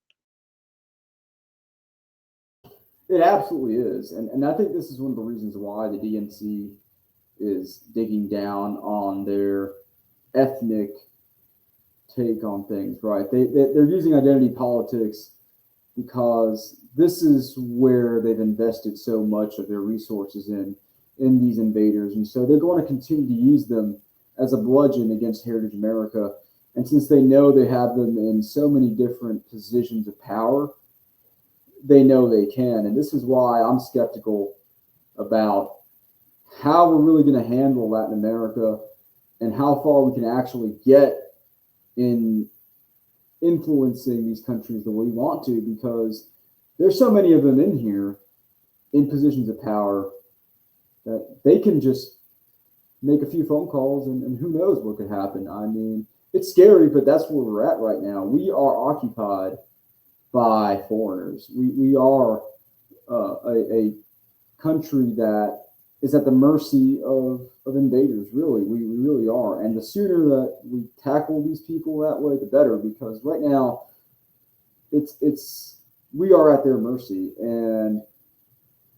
It absolutely is. And I think this is one of the reasons why the DNC is digging down on their ethnic take on things, right? They're using identity politics because this is where they've invested so much of their resources in these invaders, and so they're going to continue to use them as a bludgeon against Heritage America. And since they know they have them in so many different positions of power, they know they can. And this is why I'm skeptical about how we're really going to handle Latin America and how far we can actually get in influencing these countries the way we want to, because there's so many of them in here in positions of power that they can just make a few phone calls and who knows what could happen. I mean, it's scary, but that's where we're at right now. We are occupied by foreigners. We are a country that is at the mercy of invaders, really. We really are. And the sooner that we tackle these people that way, the better, because right now it's we are at their mercy and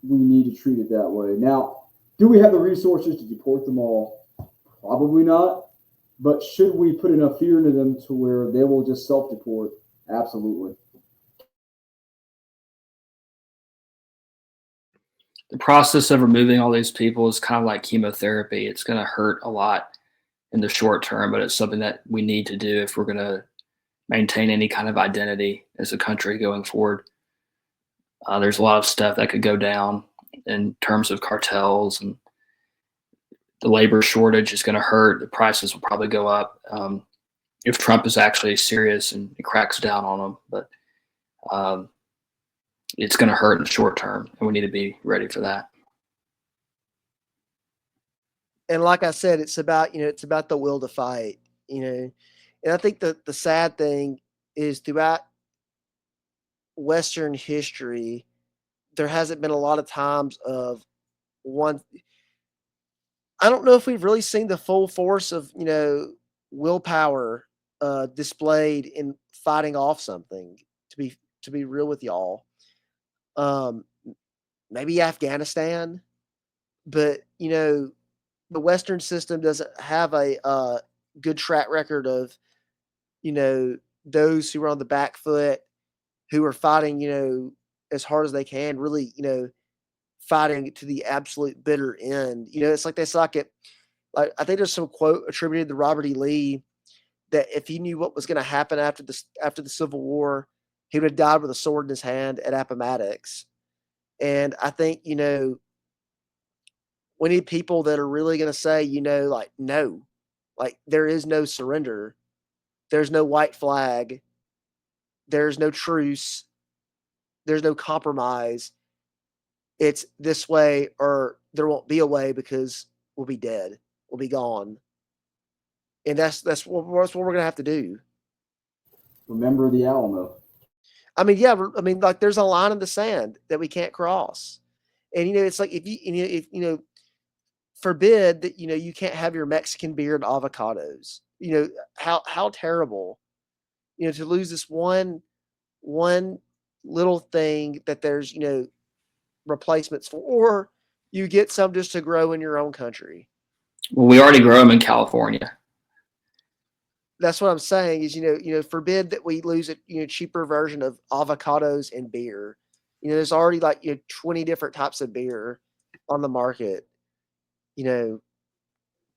we need to treat it that way. Now, do we have the resources to deport them all? Probably not. But should we put enough fear into them to where they will just self-deport? Absolutely. The process of removing all these people is kind of like chemotherapy. It's going to hurt a lot in the short term, but it's something that we need to do if we're going to maintain any kind of identity as a country going forward. There's a lot of stuff that could go down in terms of cartels, and the labor shortage is going to hurt. The prices will probably go up if Trump is actually serious and cracks down on them. But it's going to hurt in the short term, and we need to be ready for that. And like I said, it's about the will to fight. And I think the sad thing is throughout Western history, there hasn't been a lot of times of one. I don't know if we've really seen the full force of willpower displayed in fighting off something. To be real with y'all, um, maybe Afghanistan, but the Western system doesn't have a good track record of those who are on the back foot, who are fighting as hard as they can, really fighting to the absolute bitter end. It's like they suck it. Like, I think there's some quote attributed to Robert E. Lee that if he knew what was going to happen after the Civil War, he would have died with a sword in his hand at Appomattox. And I think we need people that are really going to say like no, like there is no surrender, there's no white flag, there's no truce, there's no compromise. It's this way or there won't be a way because we'll be dead, we'll be gone. And that's what we're going to have to do. Remember the Alamo. I mean, yeah, like there's a line in the sand that we can't cross. And it's like if forbid that you can't have your Mexican beer and avocados. How terrible. To lose this one little thing that there's replacements for, or you get some just to grow in your own country. Well, we already grow them in California. That's what I'm saying is, forbid that we lose a cheaper version of avocados and beer. There's already like 20 different types of beer on the market.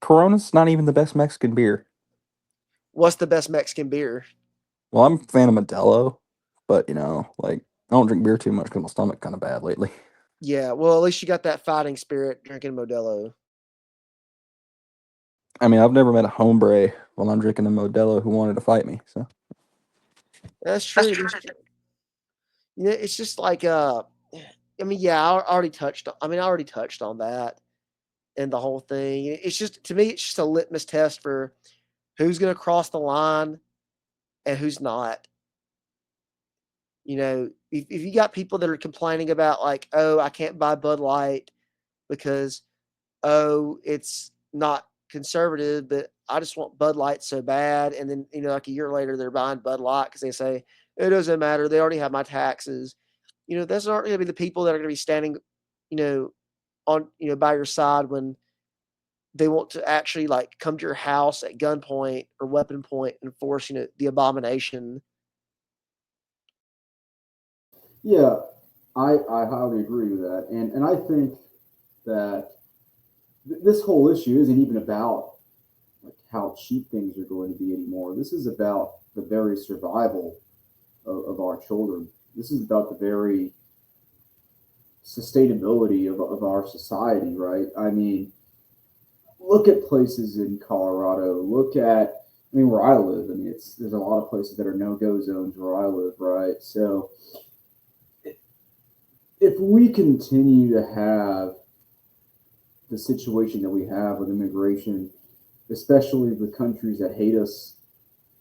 Corona's not even the best Mexican beer. What's the best Mexican beer? Well, I'm a fan of Modelo, but like I don't drink beer too much because my stomach's kind of bad lately. Yeah, well, at least you got that fighting spirit drinking Modelo. I mean, I've never met a hombre while I'm drinking a Modelo who wanted to fight me. So That's true. It's just like I mean, yeah, I already touched on that and the whole thing. It's just, to me, it's just a litmus test for who's going to cross the line and who's not. If you got people that are complaining about like, oh, I can't buy Bud Light because it's not conservative, but I just want Bud Light so bad. And then, like a year later, they're buying Bud Light because they say, it doesn't matter. They already have my taxes. Those aren't going to be the people that are going to be standing, on, by your side when they want to actually like come to your house at gunpoint or weapon point and force the abomination. Yeah, I highly agree with that, and I think that this whole issue isn't even about like how cheap things are going to be anymore. This is about the very survival of our children. This is about the very sustainability of our society, right? I mean, look at places in Colorado. I mean, where I live. I mean, there's a lot of places that are no-go zones where I live, right? So if we continue to have the situation that we have with immigration, especially with countries that hate us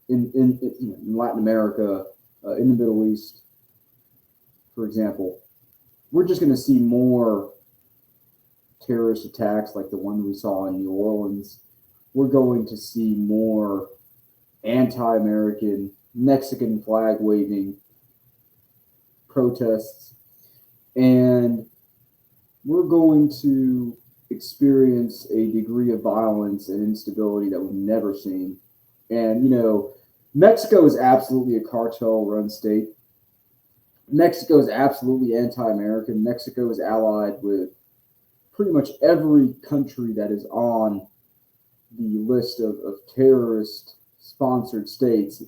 in Latin America, in the Middle East, for example, we're just going to see more terrorist attacks like the one we saw in New Orleans. We're going to see more anti-American, Mexican flag waving protests, and we're going to experience a degree of violence and instability that we've never seen. And, Mexico is absolutely a cartel run state. Mexico is absolutely anti American. Mexico is allied with pretty much every country that is on the list of terrorist sponsored states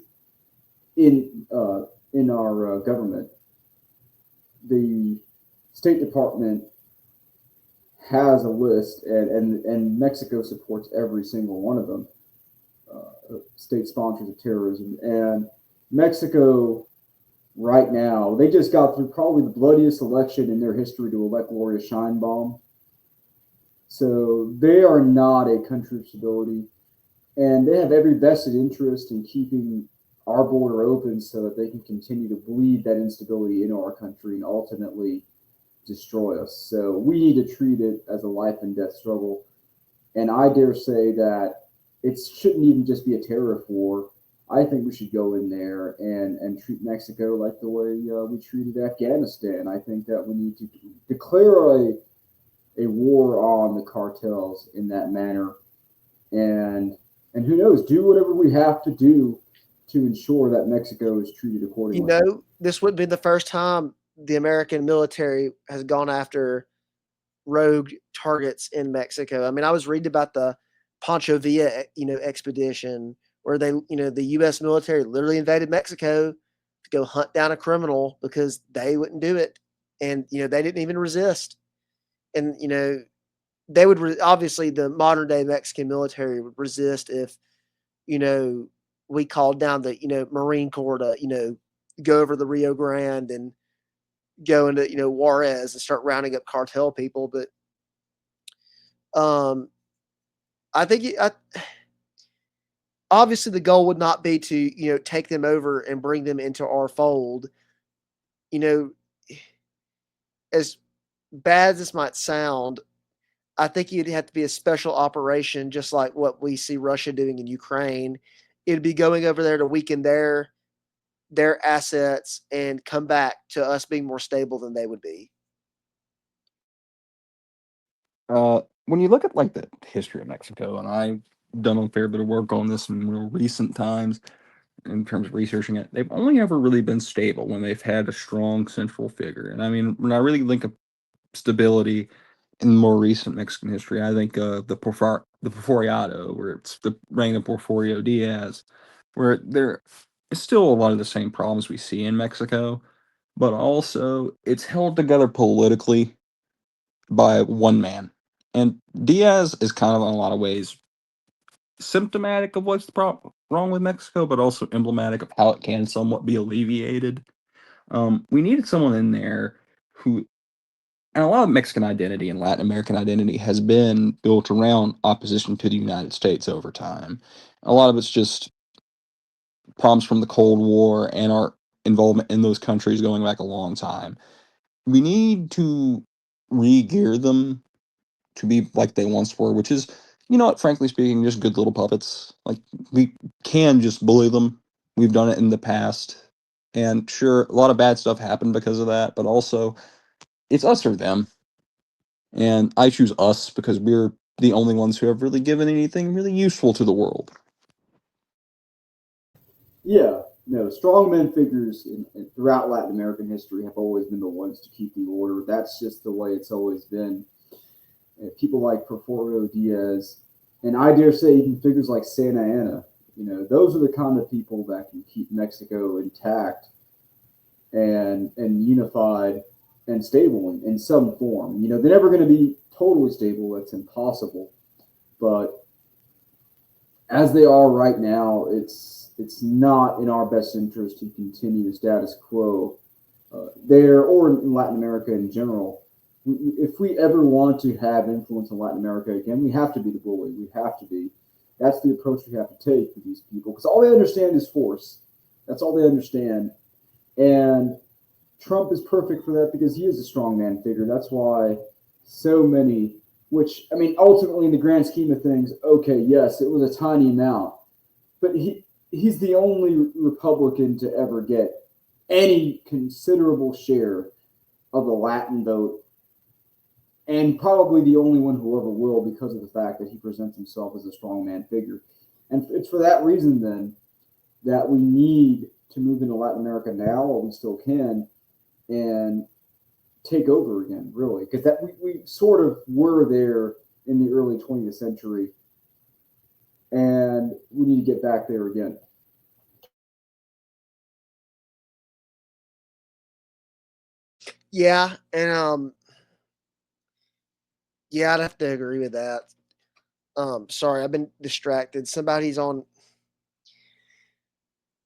in our government. The State Department has a list, and Mexico supports every single one of them, state sponsors of terrorism. And Mexico, right now, they just got through probably the bloodiest election in their history to elect Gloria Sheinbaum. So they are not a country of stability, and they have every vested interest in keeping our border open so that they can continue to bleed that instability into our country and ultimately destroy us. So we need to treat it as a life and death struggle. And I dare say that it shouldn't even just be a tariff war. I think we should go in there and treat Mexico like the way we treated Afghanistan. I think that we need to declare a war on the cartels in that manner, and who knows, do whatever we have to do to ensure that Mexico is treated accordingly. This wouldn't be the first time the American military has gone after rogue targets in Mexico. I mean, I was reading about the Pancho Villa, expedition where the U.S. military literally invaded Mexico to go hunt down a criminal because they wouldn't do it, and they didn't even resist. And they would obviously the modern day Mexican military would resist if we called down the Marine Corps to go over the Rio Grande and go into Juarez and start rounding up cartel people. But I think obviously the goal would not be to take them over and bring them into our fold. As bad as this might sound, I think you'd have to be a special operation, just like what we see Russia doing in Ukraine. It'd be going over there to weaken their assets and come back to us being more stable than they would be. When you look at like the history of Mexico, and I've done a fair bit of work on this in more recent times in terms of researching it, they've only ever really been stable when they've had a strong central figure. And I mean, when I really link up stability in more recent Mexican history, I think the Porfiriato, where it's the reign of Porfirio Diaz, where there is still a lot of the same problems we see in Mexico, but also it's held together politically by one man. And Diaz is kind of in a lot of ways symptomatic of what's wrong with Mexico, but also emblematic of how it can somewhat be alleviated. We needed someone in there who, and a lot of Mexican identity and Latin American identity has been built around opposition to the United States over time. A lot of it's just problems from the Cold War and our involvement in those countries going back a long time. We need to re-gear them to be like they once were, which is, frankly speaking, just good little puppets. Like, we can just bully them. We've done it in the past. And sure, a lot of bad stuff happened because of that, but also it's us or them. And I choose us because we're the only ones who have really given anything really useful to the world. Yeah, no, strongman figures throughout Latin American history have always been the ones to keep the order. That's just the way it's always been. People like Porfirio Diaz, and I dare say even figures like Santa Anna, those are the kind of people that can keep Mexico intact and unified and stable in some form. They're never going to be totally stable. That's impossible. But as they are right now, it's not in our best interest to continue the status quo there or in Latin America in general. If we ever want to have influence in Latin America again, we have to be the bully. We have to be. That's the approach we have to take with these people because all they understand is force. That's all they understand. And Trump is perfect for that because he is a strongman figure. That's why so many, which, I mean, ultimately in the grand scheme of things, okay, yes, it was a tiny amount, but he's the only Republican to ever get any considerable share of the Latin vote, and probably the only one who ever will because of the fact that he presents himself as a strongman figure. And it's for that reason then that we need to move into Latin America now, or we still can, and take over again, really, because that we sort of were there in the early 20th century, and we need to get back there again. Yeah, and yeah, I'd have to agree with that. Sorry, I've been distracted. Somebody's on.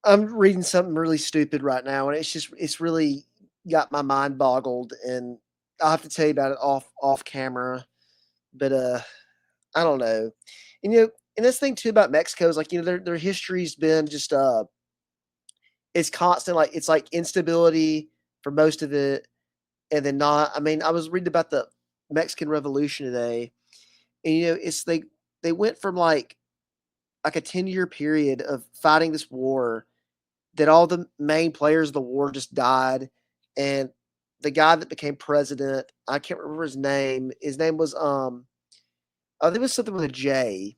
I'm reading something really stupid right now, and it's really got my mind boggled, and I'll have to tell you about it off camera. But I don't know, and and this thing too about Mexico is like their history's been just it's constant, like it's like instability for most of it, and then not. I mean, I was reading about the Mexican Revolution today, and it's they went from like a 10-year period of fighting this war that all the main players of the war just died, and the guy that became president, I can't remember his name. His name was I think it was something with a J.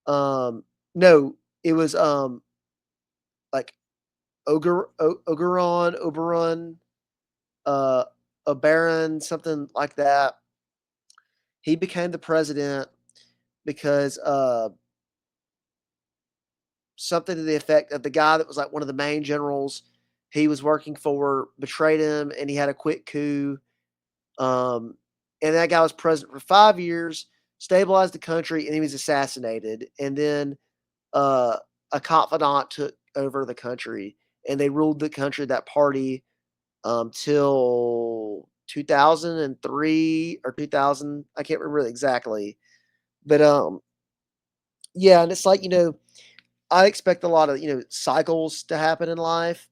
No, it was like Oberon, uh, Oberon, something like that. He became the president because something to the effect of the guy that was like one of the main generals he was working for betrayed him, and he had a quick coup. Um, and that guy was president for 5 years, stabilized the country, and he was assassinated. And then uh, a confidant took over the country, and they ruled the country, that party, till 2003 or 2000. I can't remember exactly, but yeah, and it's like I expect a lot of cycles to happen in life,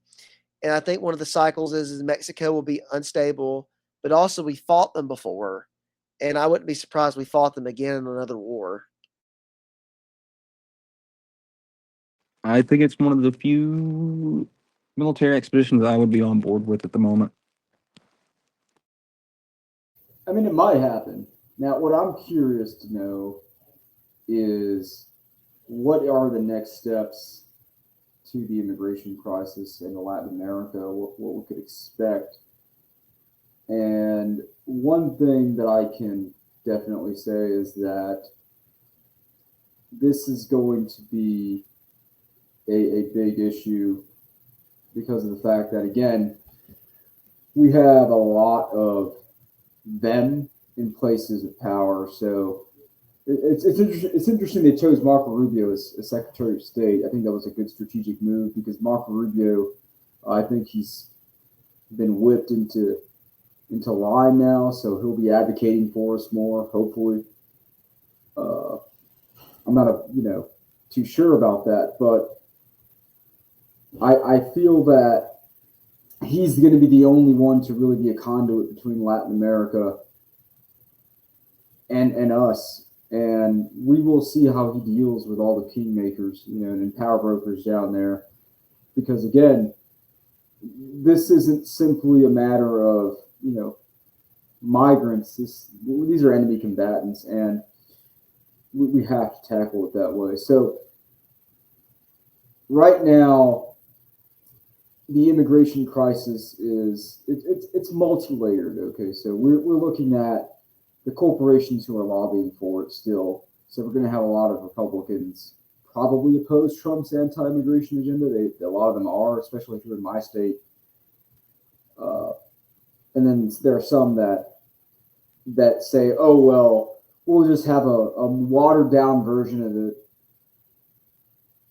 and I think one of the cycles is Mexico will be unstable, but also we fought them before, and I wouldn't be surprised we fought them again in another war. I think it's one of the few military expeditions I would be on board with at the moment. I mean, it might happen. Now, what I'm curious to know is what are the next steps to the immigration crisis in Latin America, what we could expect. And one thing that I can definitely say is that this is going to be a big issue because of the fact that, again, we have a lot of them in places of power. So it's interesting. It's interesting they chose Marco Rubio as Secretary of State. I think that was a good strategic move because Marco Rubio, I think he's been whipped into line now, so he'll be advocating for us more. Hopefully, I'm not too sure about that, but I feel that he's going to be the only one to really be a conduit between Latin America and us. And we will see how he deals with all the kingmakers, and power brokers down there. Because again, this isn't simply a matter of, migrants. These are enemy combatants. And we have to tackle it that way. So right now, the immigration crisis it's multi-layered. Okay, so we're looking at the corporations who are lobbying for it still. So we're going to have a lot of Republicans probably oppose Trump's anti-immigration agenda. A lot of them are, especially here in my state. And then there are some that say, "Oh well, we'll just have a watered down version of it."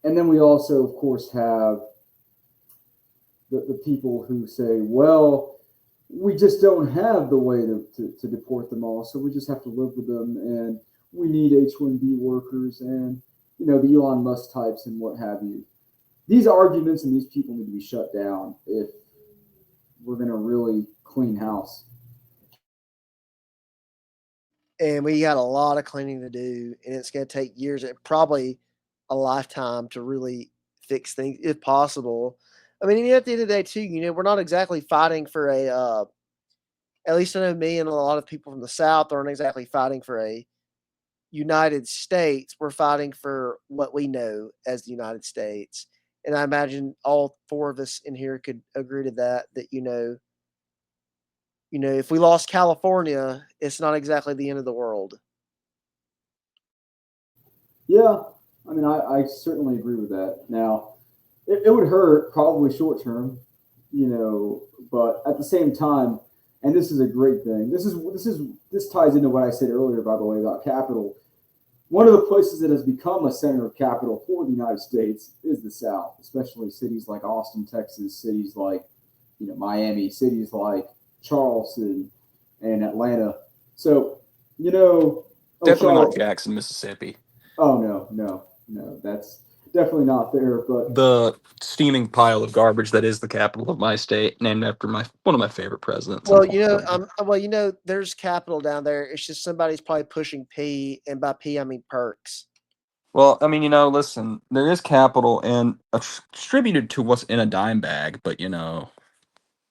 And then we also, of course, have the people who say, "Well, we just don't have the way to deport them all, so we just have to live with them, and we need H-1B workers and the Elon Musk types and what have you." These arguments and these people need to be shut down if we're going to really clean house. And we got a lot of cleaning to do, and it's going to take years and probably a lifetime to really fix things, if possible. I mean, at the end of the day, too, we're not exactly fighting for at least I know me and a lot of people from the South aren't exactly fighting for a United States. We're fighting for what we know as the United States. And I imagine all four of us in here could agree to that if we lost California, it's not exactly the end of the world. Yeah, I mean, I certainly agree with that. Now, it would hurt probably short term, but at the same time, and this is a great thing. This ties into what I said earlier, by the way, about capital. One of the places that has become a center of capital for the United States is the South, especially cities like Austin, Texas, cities like Miami, cities like Charleston and Atlanta. So, Definitely Charlotte, not Jackson, Mississippi. oh no, that's definitely not there. But The steaming pile of garbage that is the capital of my state, named after one of my favorite presidents. Well, unfortunately. there's capital down there. It's just somebody's probably pushing P, and by P I mean perks. Well, I mean, listen, there is capital and attributed to what's in a dime bag, but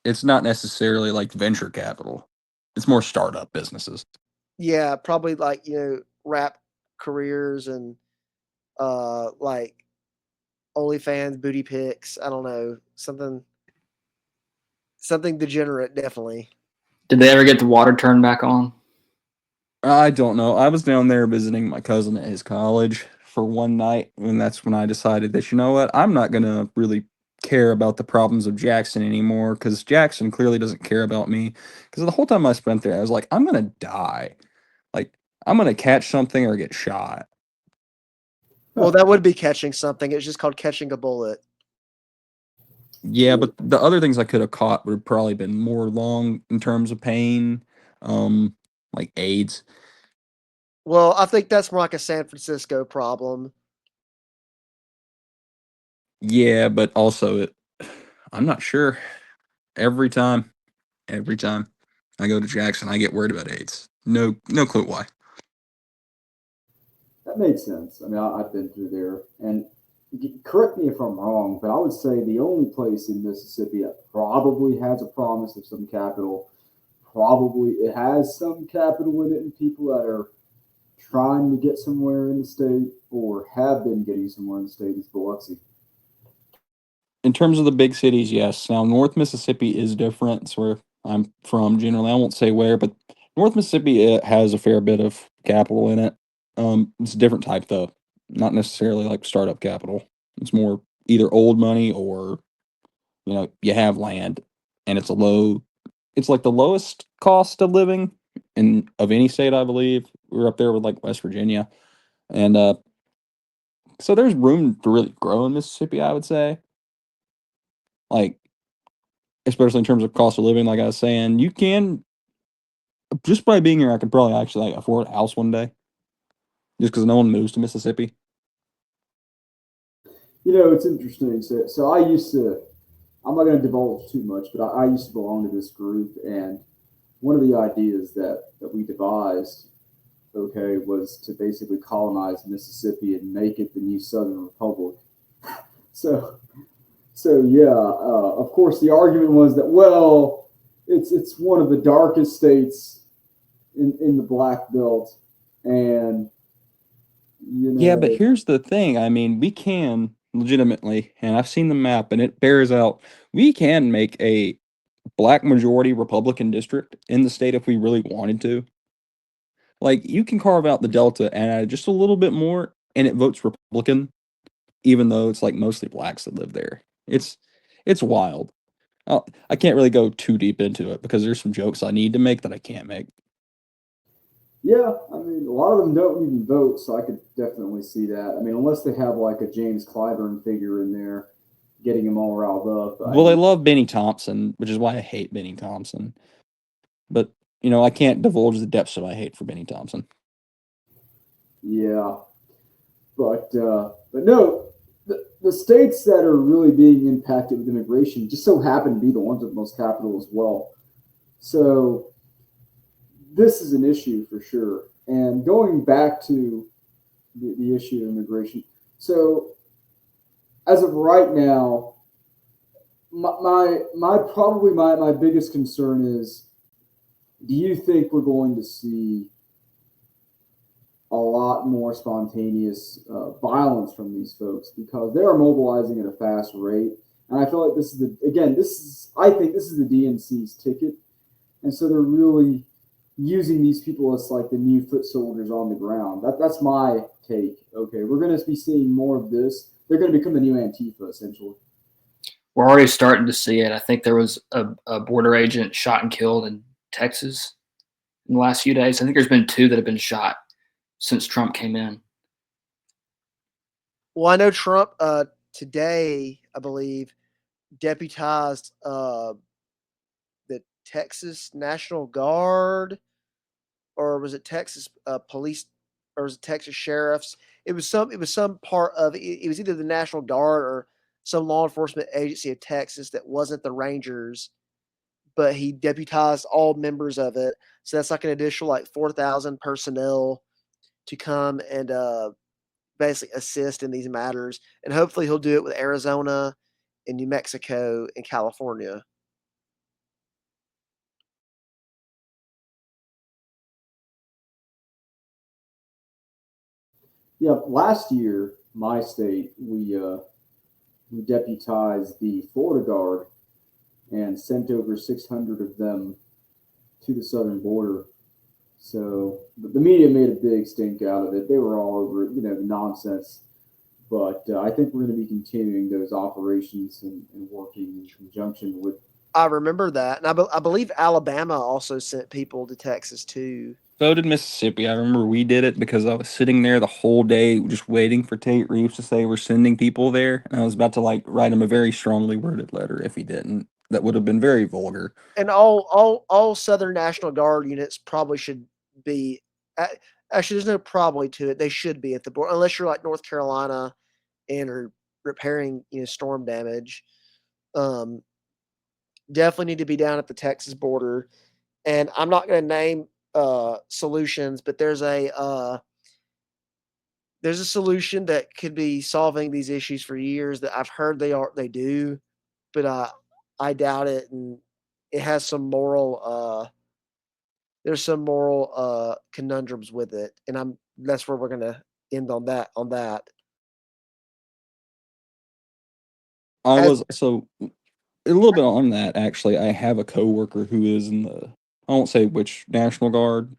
it's not necessarily like venture capital. It's more startup businesses. Yeah, probably like rap careers and like OnlyFans, booty pics. I don't know, something degenerate, definitely. Did they ever get the water turned back on? I don't know. I was down there visiting my cousin at his college for one night, and that's when I decided that, you know what, I'm not going to really care about the problems of Jackson anymore because Jackson clearly doesn't care about me. Because the whole time I spent there, I was like, I'm going to die. Like, I'm going to catch something or get shot. Well, that would be catching something. It's just called catching a bullet. Yeah, but the other things I could have caught would have probably been more long in terms of pain, like AIDS. Well, I think that's more like a San Francisco problem. Yeah, but also I'm not sure. Every time I go to Jackson, I get worried about AIDS. No clue why. that makes sense. I mean, I've been through there, and correct me if I'm wrong, but I would say the only place in Mississippi that probably has a promise of some capital, probably it has some capital in it, and people that are trying to get somewhere in the state or have been getting somewhere in the state is Biloxi. In terms of the big cities, yes. Now, North Mississippi is different. It's where I'm from generally. I won't say where, but North Mississippi it has a fair bit of capital in it. It's a different type, though. Not necessarily like startup capital. It's more either old money or, you have land and it's like the lowest cost of living of any state, I believe. We're up there with like West Virginia. And so there's room to really grow in Mississippi, I would say. Like, especially in terms of cost of living, like I was saying, you can just by being here, I could probably actually like afford a house one day, just because no one moves to Mississippi. It's interesting. So I used to, I'm not going to divulge too much, but I used to belong to this group. And one of the ideas that we devised, okay, was to basically colonize Mississippi and make it the new Southern Republic. So, so yeah, of course, the argument was that, well, it's one of the darkest states in the Black Belt, and Yeah, but know, here's the thing. I mean, we can legitimately, and I've seen the map and it bears out, we can make a black majority Republican district in the state if we really wanted to. Like, you can carve out the Delta and add just a little bit more, and it votes Republican, even though it's like mostly blacks that live there. It's wild. I can't really go too deep into it because there's some jokes I need to make that I can't make. yeah, I mean, a lot of them don't even vote, so I could definitely see that. I mean, unless they have like a James Clyburn figure in there getting them all riled up. I Well, they mean, love Benny Thompson, which is why I hate Benny Thompson. But, you know, I can't divulge the depths of my hate for Benny Thompson. yeah, but no, the states that are really being impacted with immigration just so happen to be the ones with most capital as well. So this is an issue for sure. And going back to the issue of immigration, so as of right now, my biggest concern is: do you think we're going to see a lot more spontaneous violence from these folks because they are mobilizing at a fast rate? And I feel like I think this is the DNC's ticket, and so they're really using these people as like the new foot soldiers on the ground. That's my take. Okay, we're going to be seeing more of this. They're going to become the new Antifa essentially. We're already starting to see it. I think there was a border agent shot and killed in Texas in the last few days. I think there's been 2 that have been shot since Trump came in. Well, I know Trump today, I believe, deputized the Texas National Guard, or was it Texas police, or was it Texas sheriffs? It was some part of it. It was either the National Guard or some law enforcement agency of Texas that wasn't the Rangers, but he deputized all members of it. So that's like an additional like 4,000 personnel to come and basically assist in these matters. And hopefully he'll do it with Arizona and New Mexico and California. Yeah, last year, my state, we deputized the Florida Guard and sent over 600 of them to the southern border. So the media made a big stink out of it. They were all over, the nonsense. But I think we're going to be continuing those operations and working in conjunction with. I remember that, and I believe Alabama also sent people to Texas too. So did Mississippi. I remember we did it because I was sitting there the whole day just waiting for Tate Reeves to say we're sending people there. And I was about to like write him a very strongly worded letter if he didn't. That would have been very vulgar. And all Southern National Guard units probably should be. Actually, there's no probably to it. They should be at the border, unless you're like North Carolina and are repairing storm damage. Um, Definitely need to be down at the Texas border. And I'm not going to name solutions, but there's a solution that could be solving these issues for years that I've heard they do, but I doubt it, and it has some moral there's some moral conundrums with it, and that's where we're gonna end on that. I As was so a little bit on that actually. I have a coworker who is in the I won't say which National Guard,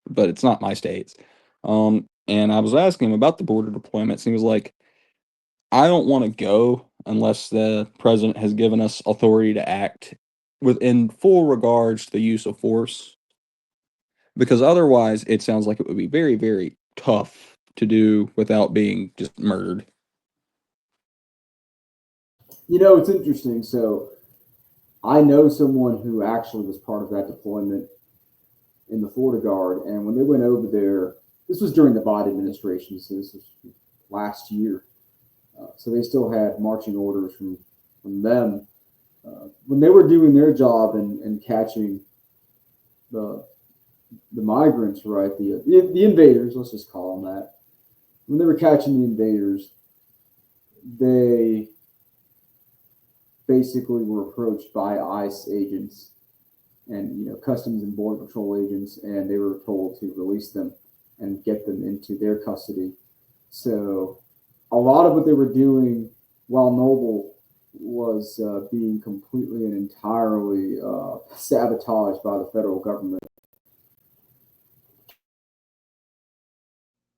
but it's not my state's. And I was asking him about the border deployments, and he was like, I don't want to go unless the president has given us authority to act within full regards to the use of force, because otherwise it sounds like it would be very, very tough to do without being just murdered. It's interesting. So I know someone who actually was part of that deployment in the Florida Guard, and when they went over there, this was during the Biden administration, so this was last year. So they still had marching orders from them when they were doing their job and catching the the migrants, right? The invaders, let's just call them that. When they were catching the invaders, they basically were approached by ICE agents and Customs and Border Patrol agents, and they were told to release them and get them into their custody. So a lot of what they were doing while noble was being completely and entirely sabotaged by the federal government.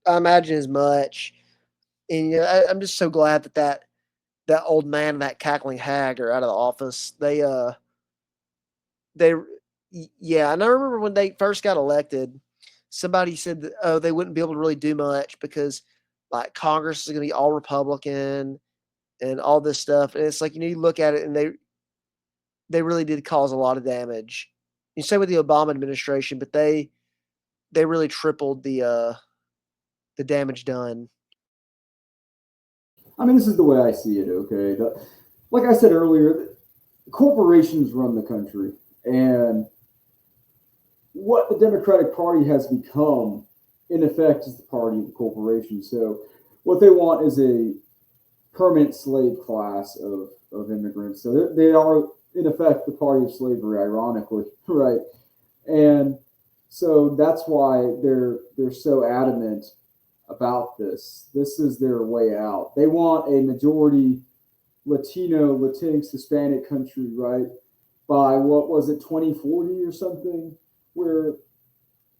I imagine as much. And I'm just so glad that old man and that cackling hag are out of the office. They yeah, and I remember when they first got elected, somebody said that they wouldn't be able to really do much because like Congress is going to be all Republican and all this stuff. And it's like you look at it and they really did cause a lot of damage. You say with the Obama administration, but they really tripled the damage done. I mean, this is the way I see it. Okay, like I said earlier, corporations run the country, and what the Democratic Party has become, in effect, is the party of the corporation. So, what they want is a permanent slave class of immigrants. So they are, in effect, the party of slavery, ironically, right? And so that's why they're so adamant about this. This is their way out. They want a majority Latino, Latinx, Hispanic country, right? By what was it, 2040 or something, where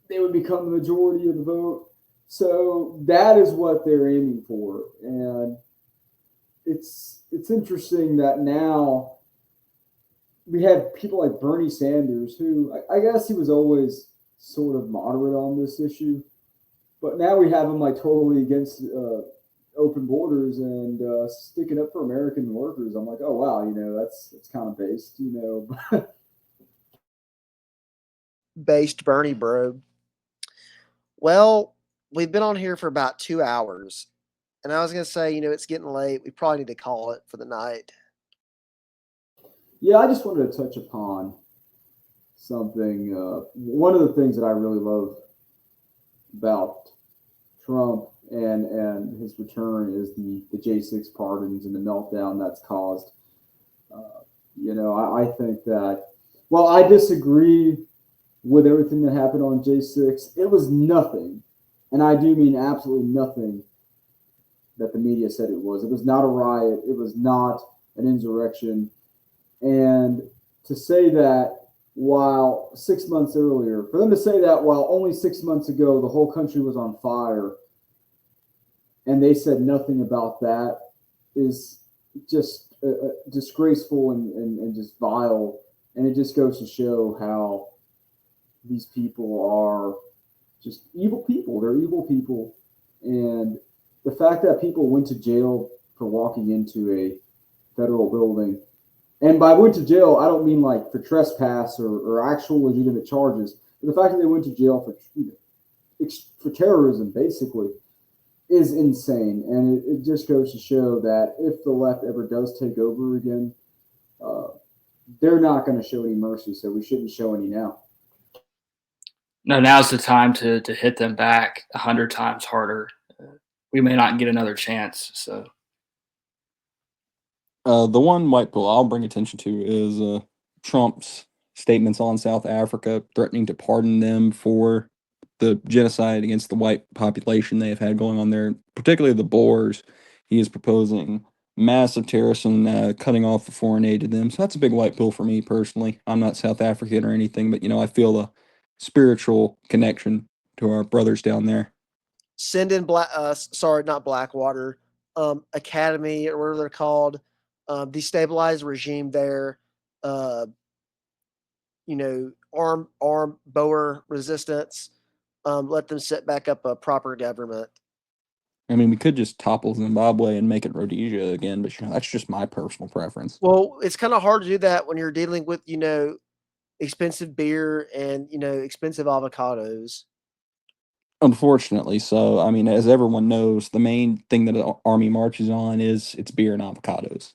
they would become the majority of the vote. So that is what they're aiming for, and it's interesting that now we have people like Bernie Sanders, who I guess he was always sort of moderate on this issue, but now we have him like totally against open borders and sticking up for American workers. I'm like, oh wow, that's kind of based, Based Bernie, bro. Well, we've been on here for about 2 hours. And I was going to say, it's getting late. We probably need to call it for the night. Yeah, I just wanted to touch upon something. One of the things that I really love about Trump and his return is the J6 pardons and the meltdown that's caused. I think that, well, I disagree with everything that happened on J6. It was nothing, and I do mean absolutely nothing that the media said it was. It was not a riot. It was not an insurrection. And to say that while 6 months earlier, for them to say that while only 6 months ago the whole country was on fire and they said nothing about that is just disgraceful and just vile. And it just goes to show how these people are just evil people. They're evil people. And the fact that people went to jail for walking into a federal building, and by went to jail, I don't mean like for trespass or actual legitimate charges, but the fact that they went to jail for terrorism, basically, is insane. And it just goes to show that if the left ever does take over again, they're not going to show any mercy. So we shouldn't show any now. No, now's the time to hit them back 100 times harder. We may not get another chance. So The one white pill I'll bring attention to is Trump's statements on South Africa, threatening to pardon them for the genocide against the white population they have had going on there, particularly the Boers. He is proposing massive tariffs and cutting off the foreign aid to them. So that's a big white pill for me personally. I'm not South African or anything, but I feel a spiritual connection to our brothers down there. Send in not Blackwater, Academy or whatever they're called, destabilize the regime there. Arm Boer resistance. Let them set back up a proper government. I mean, we could just topple Zimbabwe and make it Rhodesia again, but that's just my personal preference. Well, it's kind of hard to do that when you're dealing with, expensive beer and, expensive avocados. Unfortunately, so I mean, as everyone knows, the main thing that the army marches on is it's beer and avocados.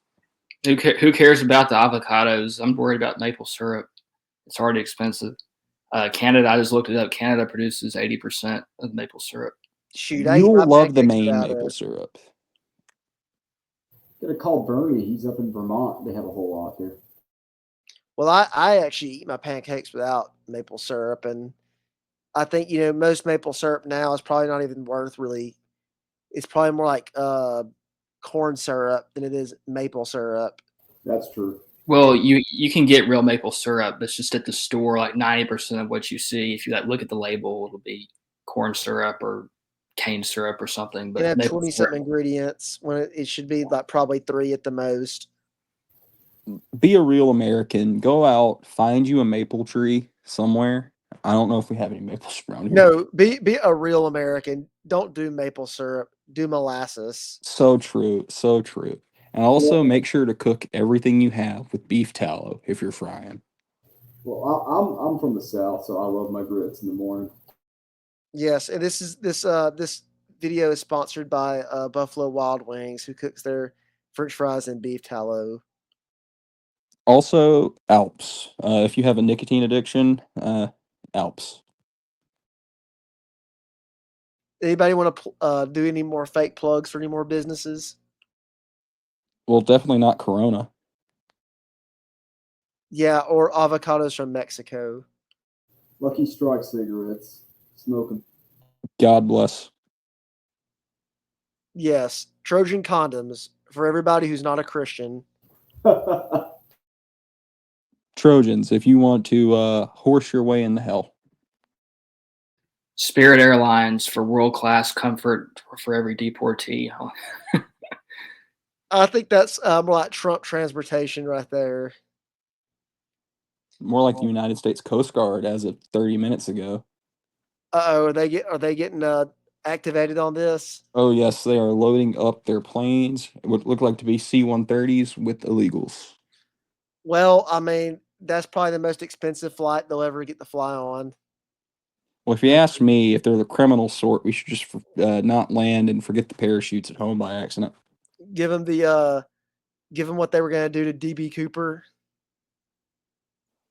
who cares about the avocados? I'm worried about maple syrup. It's already expensive. Canada, I just looked it up. Canada produces 80% of maple syrup. Shoot, I eat my You'll love the pancakes Maine without maple it. syrup. Gotta call Bernie. He's up in Vermont. They have a whole lot there. Well, I actually eat my pancakes without maple syrup, and I think most maple syrup now is probably not even worth really. it's probably more like corn syrup than it is maple syrup. That's true. Well, you can get real maple syrup. It's just at the store. Like 90% of what you see, if you like look at the label, it'll be corn syrup or cane syrup or something. Can But have maple 20 syrup, something ingredients when it should be like probably 3 at the most. Be a real American. Go out, find you a maple tree somewhere. I don't know if we have any maples around here. No, be a real American. Don't do maple syrup. Do molasses. So true, so true. And also make sure to cook everything you have with beef tallow if you're frying. Well, I'm from the South, so I love my grits in the morning. Yes, and this video is sponsored by Buffalo Wild Wings, who cooks their French fries in beef tallow. Also, Alps. If you have a nicotine addiction, Alps. Anybody want to do any more fake plugs for any more businesses? Well, definitely not Corona. Yeah, or avocados from Mexico. Lucky Strike cigarettes, smoking. God bless. Yes, Trojan condoms for everybody who's not a Christian. Trojans, if you want to horse your way into hell. Spirit Airlines for world class comfort for every deportee. I think that's more like Trump transportation right there. More like the United States Coast Guard as of 30 minutes ago. Uh-oh, are they getting activated on this? Oh, yes, they are loading up their planes. It would look like to be C-130s with illegals. Well, I mean, that's probably the most expensive flight they'll ever get to fly on. Well, if you ask me, if they're the criminal sort, we should just not land and forget the parachutes at home by accident. Give them what they were going to do to DB Cooper.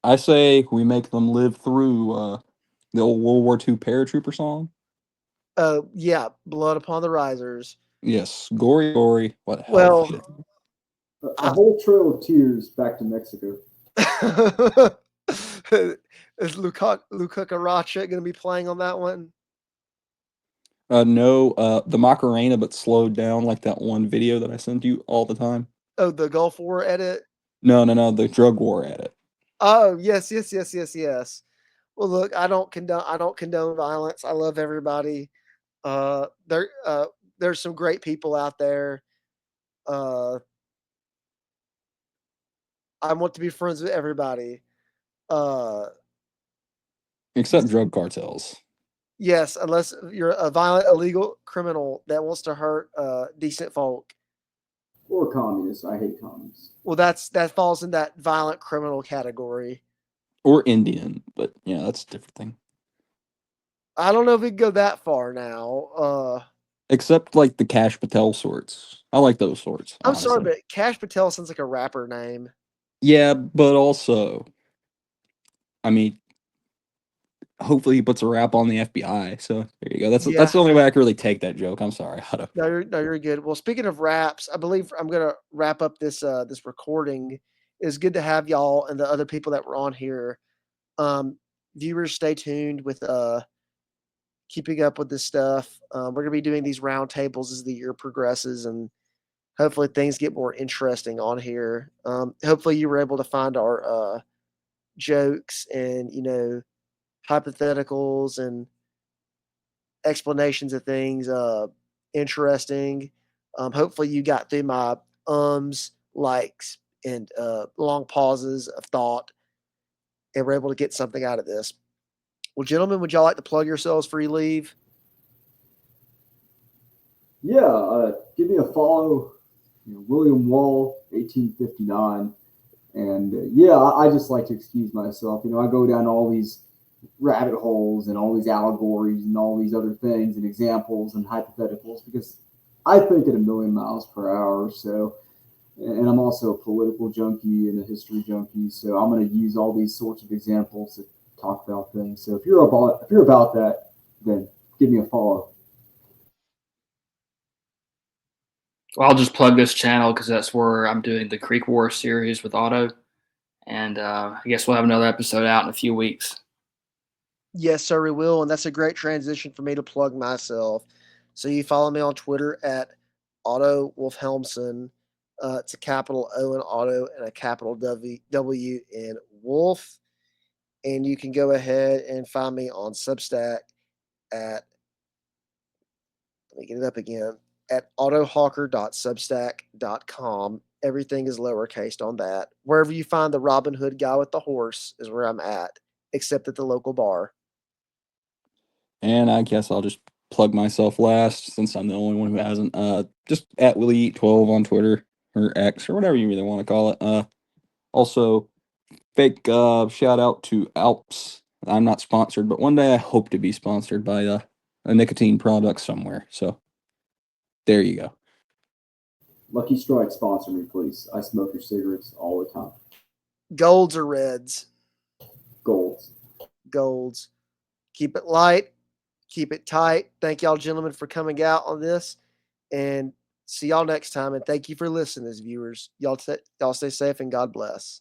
I say we make them live through the old World War II paratrooper song. Yeah, Blood Upon the Risers. Yes, gory, gory. What the hell? Well, a whole trail of tears back to Mexico. Is Luca Caracha going to be playing on that one? No, the Macarena, but slowed down like that one video that I send you all the time. Oh, the Gulf War edit? No, the drug war edit. Oh, yes. Well, look, I don't condone violence. I love everybody. There's some great people out there. I want to be friends with everybody. Except drug cartels. Yes, unless you're a violent, illegal criminal that wants to hurt decent folk. Or communists. I hate communists. Well, that falls in that violent criminal category. Or Indian, but yeah, that's a different thing. I don't know if we can go that far now. Except like the Cash Patel sorts. I like those sorts. I'm honestly. sorry, but Cash Patel sounds like a rapper name. Yeah, but also, I mean, hopefully he puts a rap on the FBI. So there you go. That's the only way I can really take that joke. I'm sorry. No, you're good. Well, speaking of raps, I believe I'm gonna wrap up this recording. It's good to have y'all and the other people that were on here. Viewers, stay tuned with keeping up with this stuff. We're gonna be doing these roundtables as the year progresses, and hopefully things get more interesting on here. Hopefully you were able to find our jokes and hypotheticals and explanations of things interesting. Hopefully you got through my likes, and long pauses of thought, and we're able to get something out of this. Well, gentlemen, would y'all like to plug yourselves before you leave? Yeah, give me a follow. William Wall, 1859. And yeah, I just like to excuse myself. I go down all these rabbit holes and all these allegories and all these other things and examples and hypotheticals because I think at 1,000,000 miles per hour. So, and I'm also a political junkie and a history junkie. So I'm going to use all these sorts of examples to talk about things. So if you're about that, then give me a follow. Well, I'll just plug this channel because that's where I'm doing the Creek War series with Otto. And I guess we'll have another episode out in a few weeks. Yes, sir, we will. And that's a great transition for me to plug myself. So you follow me on Twitter at Otto Wolfhelmson. It's a capital O in Otto and a capital W in Wolf. And you can go ahead and find me on Substack at, let me get it up again, at autohawker.substack.com. Everything is lowercase on that. Wherever you find the Robin Hood guy with the horse is where I'm at, except at the local bar. And I guess I'll just plug myself last since I'm the only one who hasn't. Just at WillieEat12 on Twitter or X or whatever you really want to call it. Also, fake shout out to Alps. I'm not sponsored, but one day I hope to be sponsored by a nicotine product somewhere. So there you go. Lucky Strike, sponsor me, please. I smoke your cigarettes all the time. Golds or reds? Golds. Golds. Keep it light. Keep it tight. Thank y'all, gentlemen, for coming out on this. And see y'all next time. And thank you for listening, as viewers. Y'all stay safe and God bless.